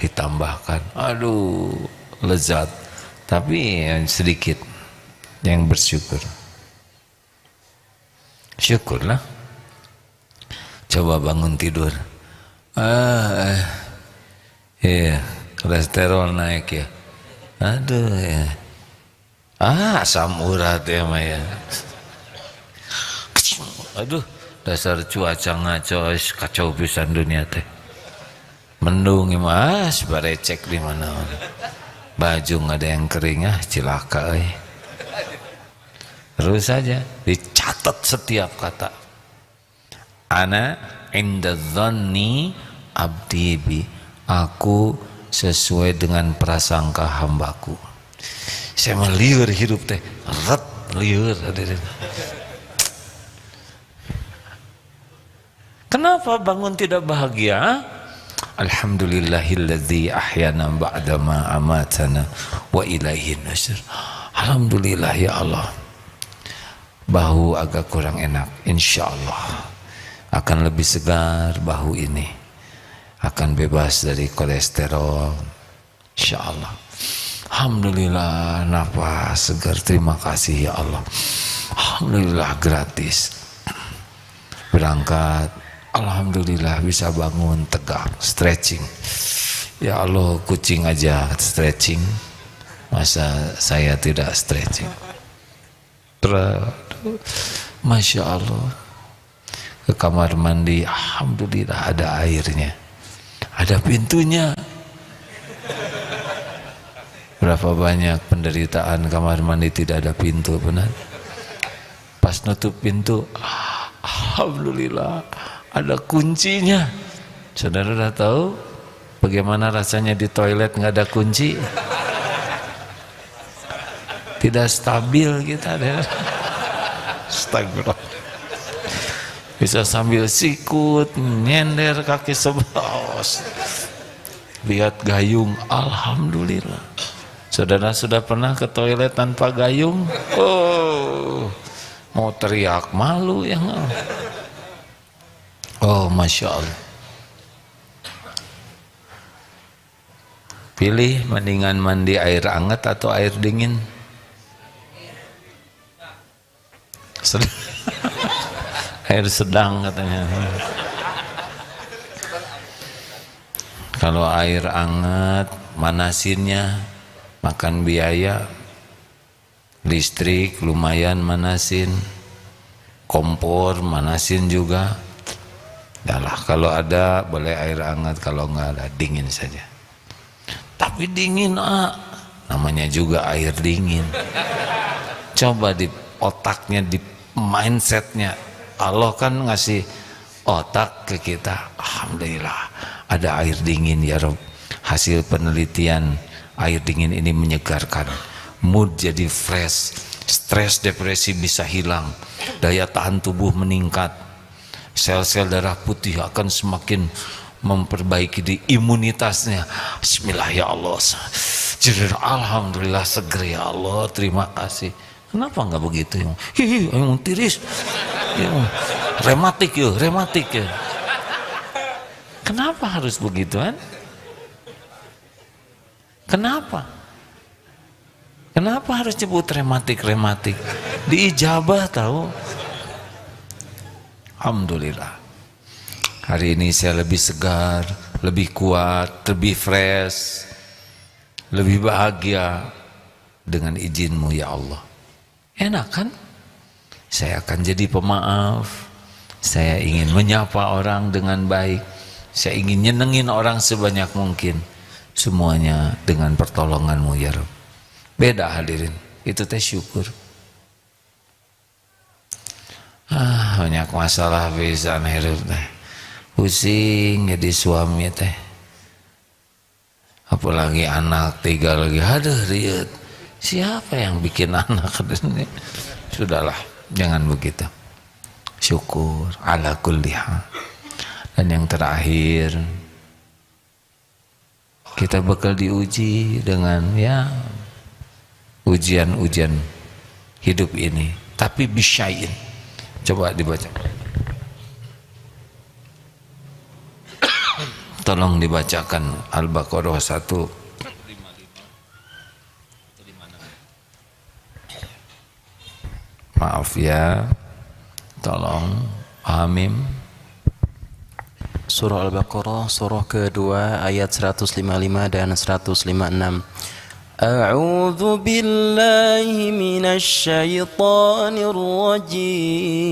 ditambahkan. Aduh, lezat. Tapi sedikit yang bersyukur. Syukurlah. Coba bangun tidur, kolesterol naik ya, aduh ya, asam urat ya Maya, aduh dasar cuaca ngaco, kacau pisan dunia teh, mendung mas, barecek di mana, baju nggak ada yang kering, cilaka, terus saja dicatat setiap kata. Ana inda dhanni abdi bi, aku sesuai dengan prasangka hambaku. Saya meliur hidup teh, ret liur. Kenapa bangun tidak bahagia? Alhamdulillahilladzi ahyana ba'dama amatana wa ilaihin nusyur. Alhamdulillah ya Allah. Bahu agak kurang enak, insyaallah akan lebih segar bahu ini, akan bebas dari kolesterol, insyaallah. Alhamdulillah, nafas segar, terima kasih ya Allah. Alhamdulillah gratis. Berangkat, alhamdulillah bisa bangun tegak, stretching. Ya Allah, kucing aja stretching, masa saya tidak stretching? Masya Allah. Ke kamar mandi, alhamdulillah ada airnya, ada pintunya. Berapa banyak penderitaan kamar mandi tidak ada pintu, benar? Pas nutup pintu, alhamdulillah ada kuncinya. Saudara udah tahu bagaimana rasanya di toilet nggak ada kunci? Tidak stabil kita deh. Astagfirullah. Bisa sambil sikut, nyender kaki sebelah, lihat gayung, alhamdulillah. Saudara sudah pernah ke toilet tanpa gayung? Oh, mau teriak malu ya. Oh, masya Allah. Pilih mendingan mandi air hangat atau air dingin? Air sedang katanya. Kalau air hangat, manasinnya makan biaya, listrik lumayan manasin, kompor manasin juga. Yalah, kalau ada boleh air hangat, kalau enggak ada dingin saja. Tapi dingin namanya juga air dingin. Coba di otaknya, di mindsetnya, Allah kan ngasih otak ke kita. Alhamdulillah ada air dingin ya Rob. Hasil penelitian Air dingin ini menyegarkan, mood jadi fresh, stres depresi bisa hilang, daya tahan tubuh meningkat, sel-sel darah putih akan semakin memperbaiki di imunitasnya. Bismillah ya Allah, alhamdulillah seger ya Allah, terima kasih. Kenapa nggak begitu yang yang tiris, yang rematik ya, rematik ya? Kenapa harus begitu kan? Kenapa? Kenapa harus nyebut rematik? Diijabah tahu. Alhamdulillah. Hari ini saya lebih segar, lebih kuat, lebih fresh, lebih bahagia dengan izin-Mu ya Allah. Enak kan? Saya akan jadi pemaaf. Saya ingin menyapa orang dengan baik. Saya ingin nyenengin orang sebanyak mungkin. Semuanya dengan pertolongan-Mu ya Rabb. Beda hadirin, itu teh syukur. Banyak masalah pisan hirup teh. Pusing jadi suami teh. Apalagi anak 3 lagi, aduh riut. Siapa yang bikin anak ini? Sudahlah, jangan begitu. Syukur ala kulli hal. Dan yang terakhir, kita bakal diuji dengan ya ujian-ujian hidup ini, tapi bisyai'in. Coba dibaca. Tolong dibacakan Al-Baqarah 1. Maaf ya, tolong Hamim. Surah Al-Baqarah, surah kedua ayat 155 dan 156. A'udzu billahi minasy syaithanir rajim.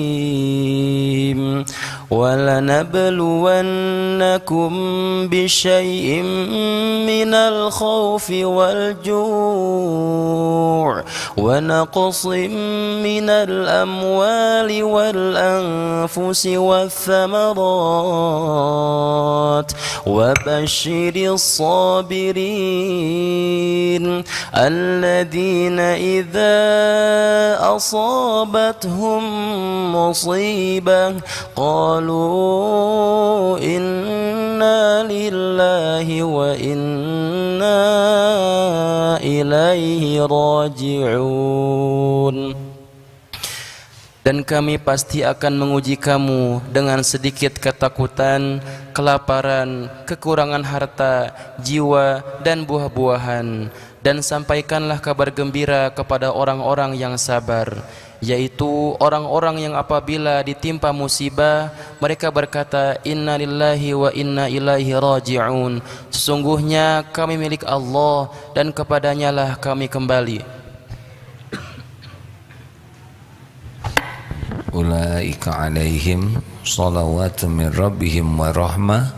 وَلَنَبْلُوَنَّكُمْ بِشَيْءٍ مِّنَ الْخَوْفِ وَالْجُوعِ وَنَقْصٍ مِّنَ الْأَمْوَالِ وَالْأَنفُسِ وَالثَّمَرَاتِ وَبَشِّرِ الصَّابِرِينَ الَّذِينَ إِذَا أَصَابَتْهُم مُّصِيبَةٌ قالوا إنا لله وإنا إليه راجعون. Dan kami pasti akan menguji kamu dengan sedikit ketakutan, kelaparan, kekurangan harta, jiwa, dan buah-buahan. Dan sampaikanlah kabar gembira kepada orang-orang yang sabar, yaitu orang-orang yang apabila ditimpa musibah mereka berkata inna lillahi wa inna ilaihi raji'un. Sesungguhnya kami milik Allah dan kepadanya lah kami kembali. Ulaika alaihim salawatu min rabbihim wa rahmah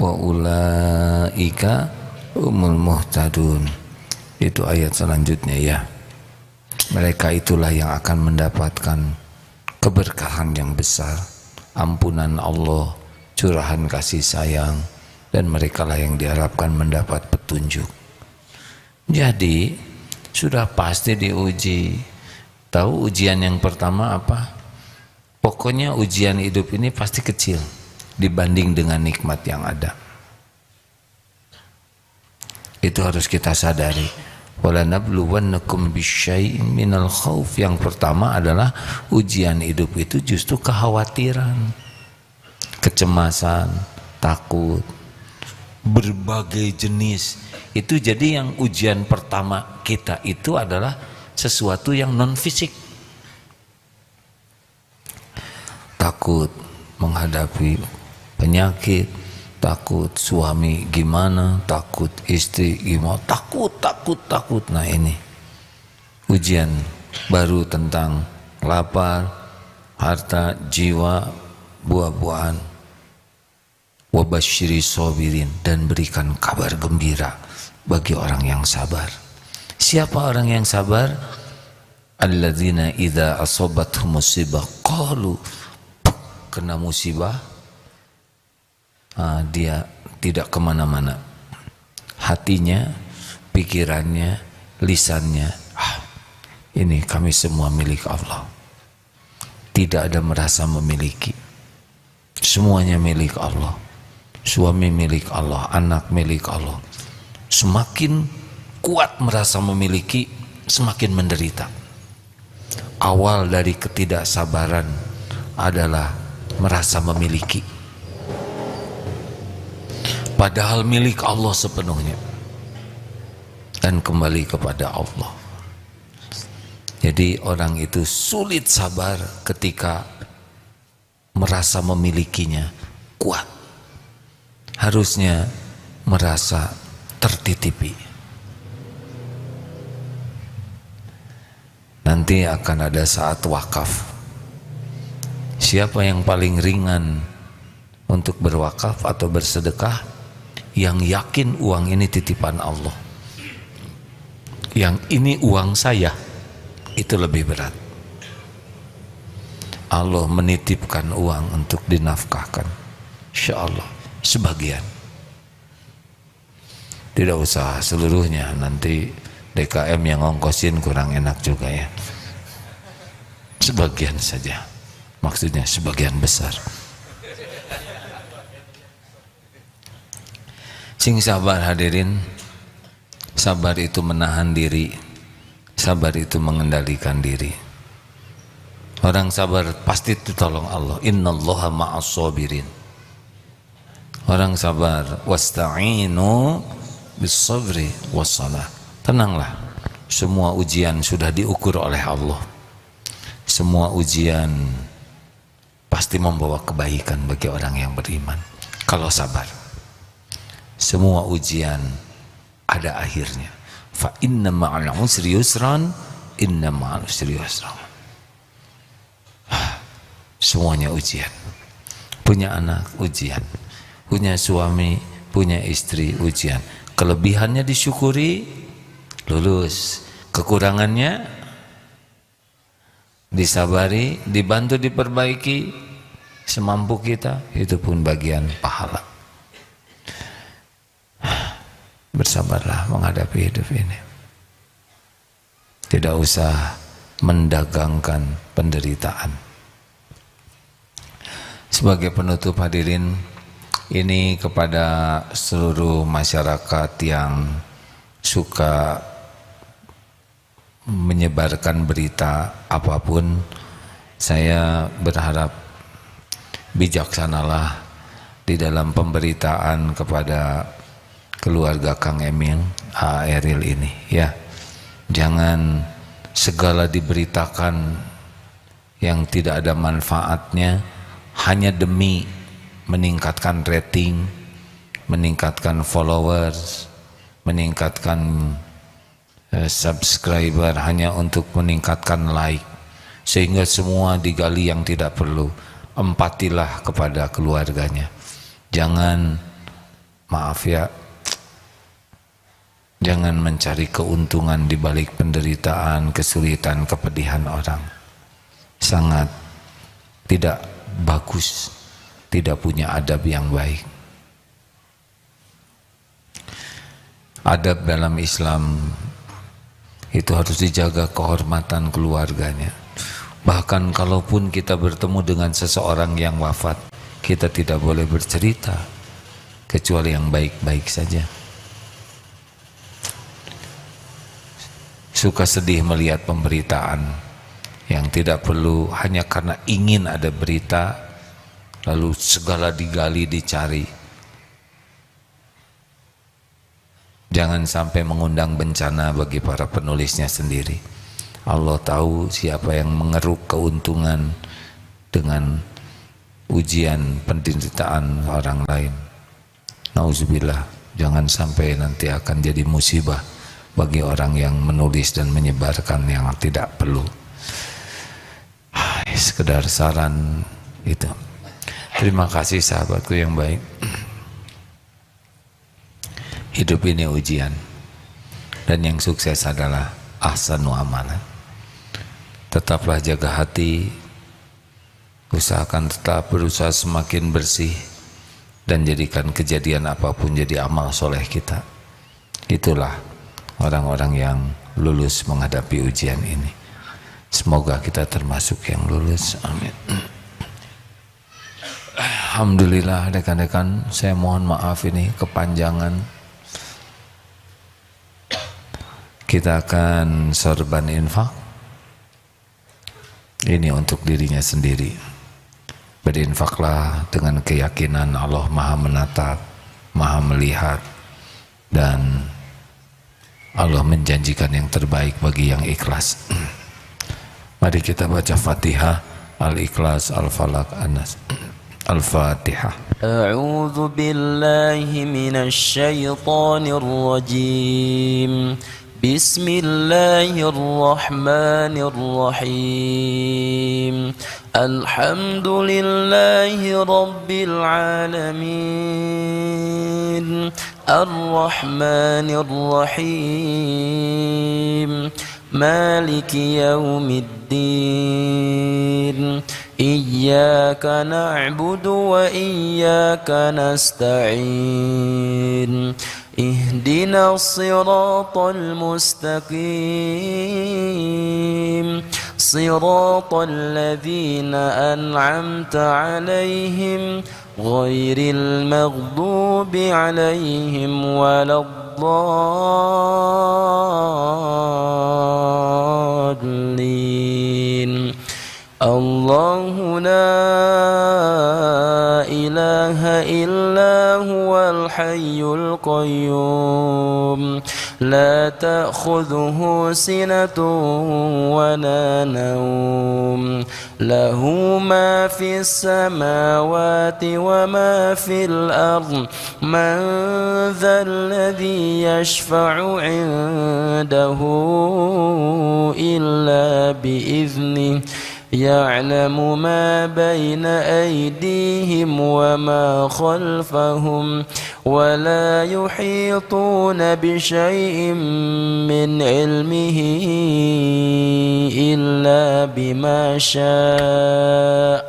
wa ulaika humul muhtadun. Itu ayat selanjutnya ya. Mereka itulah yang akan mendapatkan keberkahan yang besar, ampunan Allah, curahan kasih sayang, dan mereka lah yang diharapkan mendapat petunjuk. Jadi sudah pasti diuji. Tahu ujian yang pertama apa? Pokoknya ujian hidup ini pasti kecil dibanding dengan nikmat yang ada. Itu harus kita sadari. وَلَنَبْلُوَنَّكُمْ بِشَيْءٍ مِنَ الْخَوْفِ. Yang pertama adalah ujian hidup itu justru kekhawatiran, kecemasan, takut, berbagai jenis. Itu jadi yang ujian pertama kita itu adalah sesuatu yang non fisik. Takut menghadapi penyakit, takut suami gimana, takut istri gimana, takut. Nah ini ujian baru tentang lapar, harta, jiwa, buah-buahan. Wabasyiri sobirin, dan berikan kabar gembira bagi orang yang sabar. Siapa orang yang sabar? Alladzina idza asabathum musibah qalu, kena musibah dia tidak kemana-mana, hatinya pikirannya, lisannya, ini kami semua milik Allah. Tidak ada merasa memiliki. Semuanya milik Allah. Suami milik Allah, anak milik Allah. Semakin kuat merasa memiliki, semakin menderita. Awal dari ketidaksabaran adalah merasa memiliki, padahal milik Allah sepenuhnya, dan kembali kepada Allah. Jadi orang itu sulit sabar ketika merasa memilikinya kuat. Harusnya merasa tertitipi. Nanti akan ada saat wakaf. Siapa yang paling ringan untuk berwakaf atau bersedekah? Yang yakin uang ini titipan Allah. Yang ini uang saya, itu lebih berat. Allah menitipkan uang untuk dinafkahkan, insya Allah sebagian. Tidak usah seluruhnya, nanti DKM yang ngongkosin kurang enak juga ya. Sebagian saja, maksudnya sebagian besar. Sing sabar hadirin. Sabar itu menahan diri, sabar itu mengendalikan diri. Orang sabar pasti ditolong Allah. Innallaha ma'as sabirin. Orang sabar, wasta'inu bis-sabri was-salah. Tenanglah, semua ujian sudah diukur oleh Allah. Semua ujian pasti membawa kebaikan bagi orang yang beriman kalau sabar. Semua ujian ada akhirnya. Fa inna ma'al usri yusran, inna ma'al usri yusran. Semuanya ujian. Punya anak ujian, punya suami, punya istri ujian. Kelebihannya disyukuri, lulus. Kekurangannya disabari, dibantu, diperbaiki semampu kita. Itu pun bagian pahala. Bersabarlah menghadapi hidup ini. Tidak usah mendagangkan penderitaan. Sebagai penutup hadirin, ini kepada seluruh masyarakat yang suka menyebarkan berita apapun, saya berharap bijaksanalah di dalam pemberitaan kepada keluarga Kang Emil, Eril ini ya. Jangan segala diberitakan yang tidak ada manfaatnya hanya demi meningkatkan rating, meningkatkan followers, meningkatkan subscriber, hanya untuk meningkatkan like, sehingga semua digali yang tidak perlu. Empatilah kepada keluarganya. Jangan, maaf ya, jangan mencari keuntungan di balik penderitaan, kesulitan, kepedihan orang. Sangat tidak bagus, tidak punya adab yang baik. Adab dalam Islam itu harus dijaga kehormatan keluarganya. Bahkan kalaupun kita bertemu dengan seseorang yang wafat, kita tidak boleh bercerita kecuali yang baik-baik saja. Suka sedih melihat pemberitaan yang tidak perlu hanya karena ingin ada berita, lalu segala digali, dicari. Jangan sampai mengundang bencana bagi para penulisnya sendiri. Allah tahu siapa yang mengeruk keuntungan dengan ujian penderitaan orang lain. Nauzubillah, jangan sampai nanti akan jadi musibah bagi orang yang menulis dan menyebarkan yang tidak perlu. Sekedar saran itu. Terima kasih sahabatku yang baik. Hidup ini ujian, dan yang sukses adalah ahsanu amalan. Tetaplah jaga hati, usahakan tetap berusaha semakin bersih, dan jadikan kejadian apapun jadi amal soleh kita. Itulah orang-orang yang lulus menghadapi ujian ini. Semoga kita termasuk yang lulus, amin. Alhamdulillah rekan-rekan, saya mohon maaf ini kepanjangan. Kita akan sorban infak. Ini untuk dirinya sendiri. Berinfaklah dengan keyakinan Allah Maha menatap, Maha melihat, dan Allah menjanjikan yang terbaik bagi yang ikhlas. Mari kita baca Fatihah, Al-Ikhlas, Al-Falaq, An-Nas. Al-Fatihah. A'udzu billahi minasy syaithanir rajim. Bismillahirrahmanirrahim. Alhamdulillahi rabbil alamin. Ar-Rahmanir-Rahim. Maliki yaumiddin. Iyyaka na'budu wa iyyaka nasta'in. Ihdinas siratal mustaqim. Siratal ladzina an'amta 'alaihim ghairil maghdubi 'alaihim waladdallin. Allahu la ilaha illa huwal hayyul qayyum. La ta'khudhuhu sinatun wa la nawm. Lahu ma fis samawati wa ma fil ardh. Man dhal ladhi yashfa'u 'indahu illa bi'idhnihi. يعلم ما بين أيديهم وما خلفهم ولا يحيطون بشيء من علمه إلا بما شاء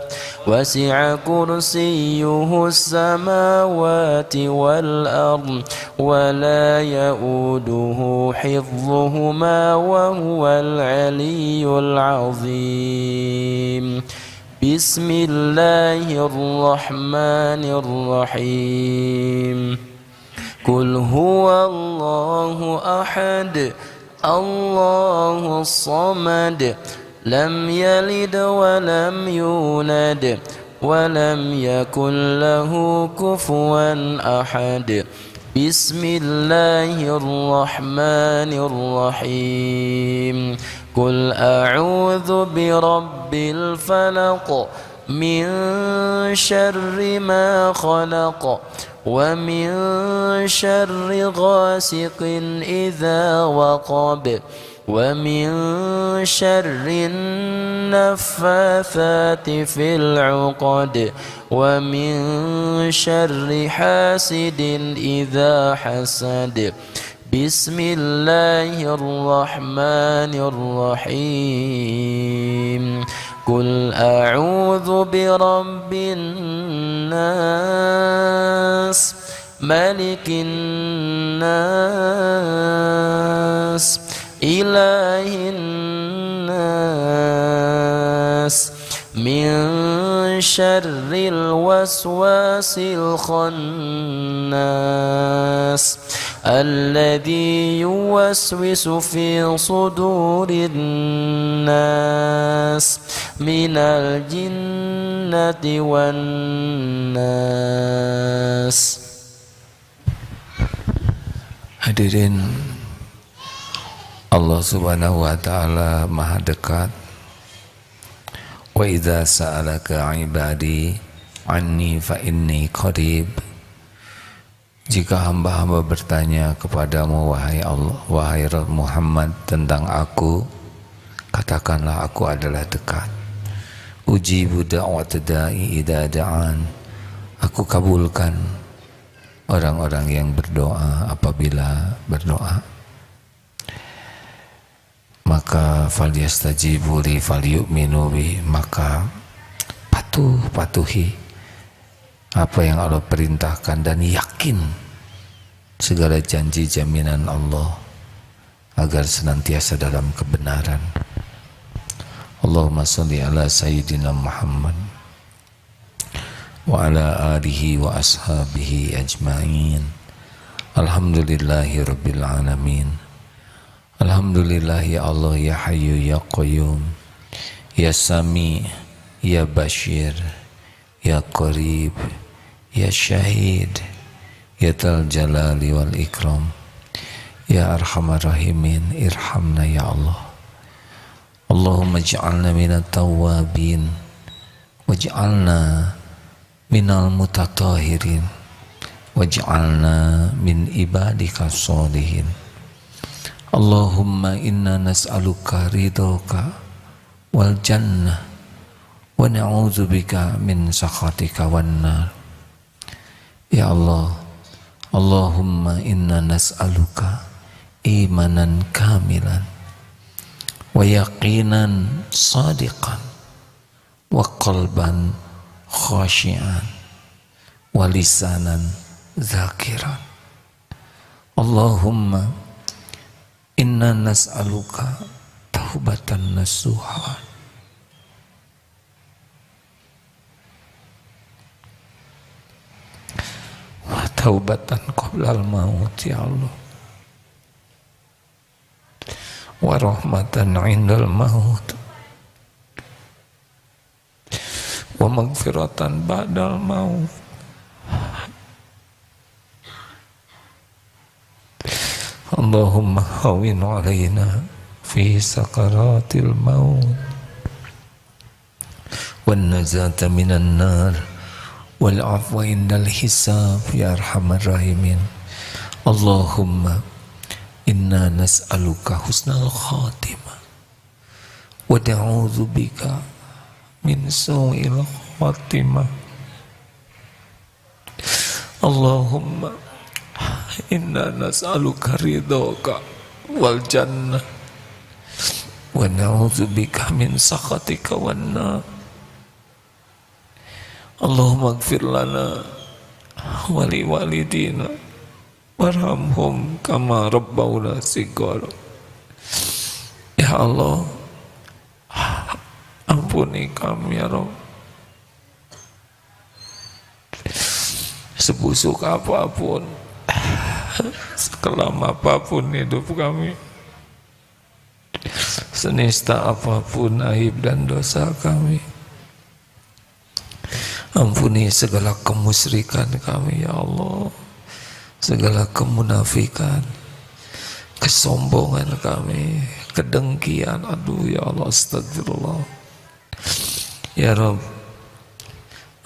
وسع كرسيه السماوات والأرض ولا يؤوده حفظهما وهو العلي العظيم. بسم الله الرحمن الرحيم. قل هو الله أحد الله الصمد لم يلد ولم يولد ولم يكن له كفوا أحد. بسم الله الرحمن الرحيم. قل أعوذ برب الفلق من شر ما خلق ومن شر غاسق إذا وقب ومن شر النفاثات في العقد ومن شر حاسد إذا حسد. بسم الله الرحمن الرحيم. قل أعوذ برب الناس ملك الناس إله الناس من شر الوسواس الخناس الذي يوسوس في صدور الناس من الجنة والناس. Hadirin, Allah Subhanahu wa taala Maha dekat. Wa idza sa'alaka 'ibadi 'anni fa inni qarib. Jika hamba-hamba bertanya kepadamu wahai Allah, wahai Muhammad tentang aku, katakanlah aku adalah dekat. Ujibu da'wat da'i idza da'an. Aku kabulkan orang-orang yang berdoa apabila berdoa. Maka falyastajibu li falyu'minu bi, maka patuhi apa yang Allah perintahkan dan yakin segala janji jaminan Allah agar senantiasa dalam kebenaran. Allahumma salli ala Sayyidina Muhammad wa ala alihi wa ashabihi ajma'in. Alhamdulillahi rabbil alamin. Alhamdulillah ya Allah ya Hayyu ya Qayyum, ya Sami, ya Bashir, ya Qarib, ya Syahid, ya Dzal Jalali wal Ikram, ya Arhamar Rahimin, irhamna ya Allah. Allahumma ij'alna minat tawwabin waj'alna minal mutatahirin waj'alna min ibadika sholihin. Allahumma inna nas'aluka ridhoka wal jannah wa na'udzubika min sakhatika wan nar. Ya Allah, Allahumma inna nas'aluka imanan kamilan wa yaqinan sadiqan wa qalban khashi'an wa lisanan zakiran. Allahumma inna nas'aluka taubatan nasuha wa taubatan qoblal maut ya Allah, wa rahmatan indal maut wa maghfiratan ba'dal maut. Allahumma hawin alaina fi sakaratil maut wan najata minan nar wal afwa indal hisab ya arhamar rahimin. Allahumma inna nas'aluka husnal khatimah wa na'udzu bika min su'il khatimah. Allahumma inna nas'aluka ridhoka wal jannah wa na'udzu bika min sakhatika wan nar. Allahumma ighfir lana wa li walidina warhamhum kama rabbawna shighara. Ya Allah, ampuni kami ya Rabb, sebusuk apapun, sekelam apapun hidup kami, senista apapun aib dan dosa kami. Ampuni segala kemusyrikan kami ya Allah, segala kemunafikan, kesombongan kami, kedengkian. Aduh ya Allah, astagfirullah. Ya Rabb,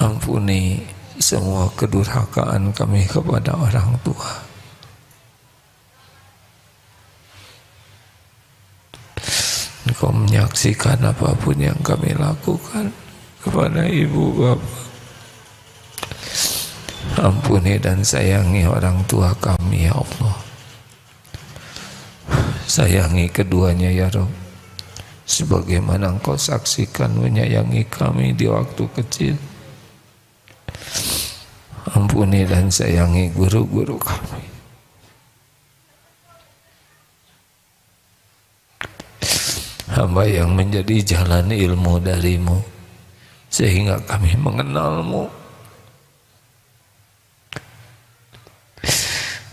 ampuni semua kedurhakaan kami kepada orang tua. Engkau menyaksikan apapun yang kami lakukan kepada ibu bapak. Ampuni dan sayangi orang tua kami ya Allah. Sayangi keduanya ya Rabb, sebagaimana Engkau saksikan menyayangi kami di waktu kecil. Ampuni dan sayangi guru-guru kami. Hamba yang menjadi jalan ilmu darimu sehingga kami mengenalmu.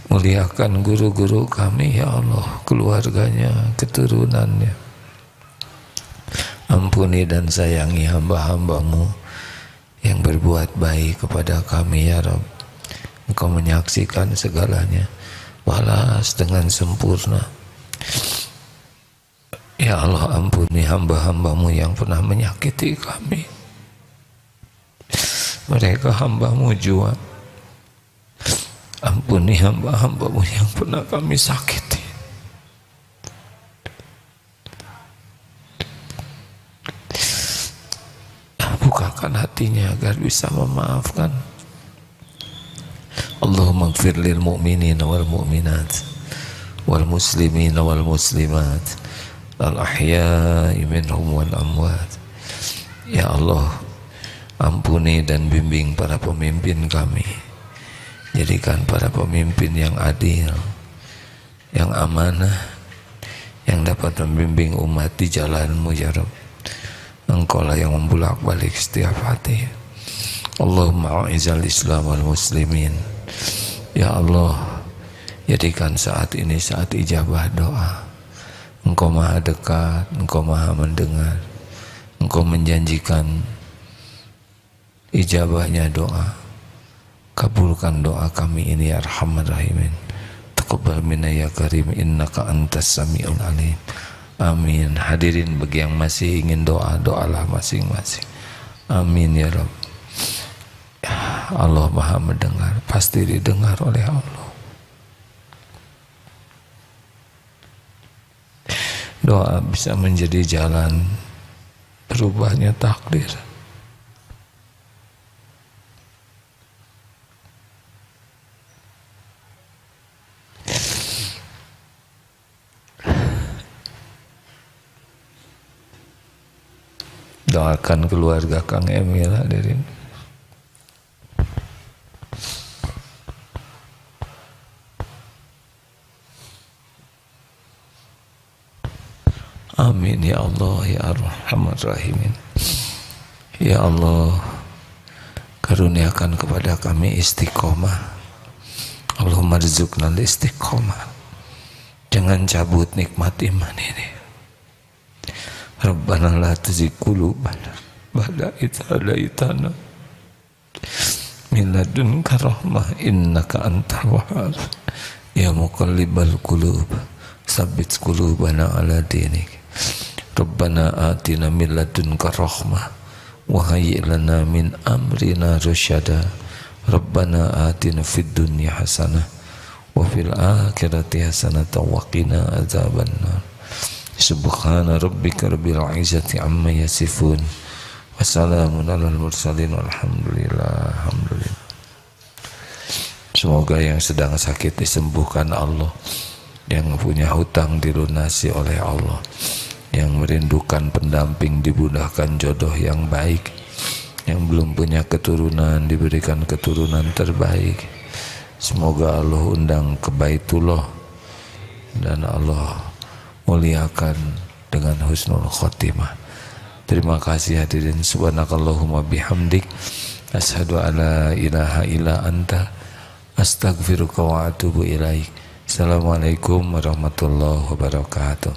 Muliakan guru-guru kami ya Allah, keluarganya, keturunannya. Ampuni dan sayangi hamba-hambamu yang berbuat baik kepada kami ya Rabb. Engkau menyaksikan segalanya, balas dengan sempurna. Ya Allah, ampuni hamba-hambamu yang pernah menyakiti kami. Mereka hamba-Mu jua. Ampuni hamba-hamba-Mu yang pernah kami sakiti. Bukakan hatinya agar bisa memaafkan. Allahumma ighfir lil mu'minina wal mu'minat wal muslimina wal muslimat al ahya'i minhum wal amwat. Ya Allah, ampuni dan bimbing para pemimpin kami. Jadikan para pemimpin yang adil, yang amanah, yang dapat membimbing umat di jalan-Mu ya Rabb. Engkau lah yang membulak-balik setiap hati. Allahumma a'izal Islam wal muslimin. Ya Allah, jadikan saat ini saat ijabah doa. Engkau maha dekat, Engkau maha mendengar. Engkau menjanjikan ijabahnya doa. Kabulkan doa kami ini ya Arhamar Rahimin. Taqabbal minna ya Karim, innaka antas sami'ul alim. Amin. Hadirin, bagi yang masih ingin doa, doalah masing-masing. Amin ya Rabb. Allah maha mendengar, pasti didengar oleh Allah. Doa bisa menjadi jalan berubahnya takdir. Doakan keluarga Kang Emil, hadirin. Amin ya Allah ya Arhamar Rahimin. Ya Allah, karuniakan kepada kami istiqomah. Allahumma rizukna istiqomah. Jangan cabut nikmat iman ini. Rabbana la tuzigh qulubana ba'da idh hadaitana min ladunka rahmah innaka antal wahhab. Ya muqallibal qulub tsabbit qulubana ala dinik. Rabbana atina min ladunka rahmah wa hayyi' lana min amrina rasyada. Rabbana atina fid dunya hasanah wa fil akhirati hasanah wa qina adzabannar. Subhana rabbika rabbil izzati amma yasifun wa salamun alal mursalin walhamdulillah. Alhamdulillah. Semoga yang sedang sakit disembuhkan Allah, yang punya hutang dilunasi oleh Allah, yang merindukan pendamping dimudahkan jodoh yang baik, yang belum punya keturunan diberikan keturunan terbaik. Semoga Allah undang ke Baitullah dan Allah muliakan dengan husnul khotimah. Terima kasih hadirin. Subhanakallahumma bihamdik, asyhadu alla ilaha illa anta, astaghfiruka wa atubu ilaik. Assalamualaikum warahmatullahi wabarakatuh.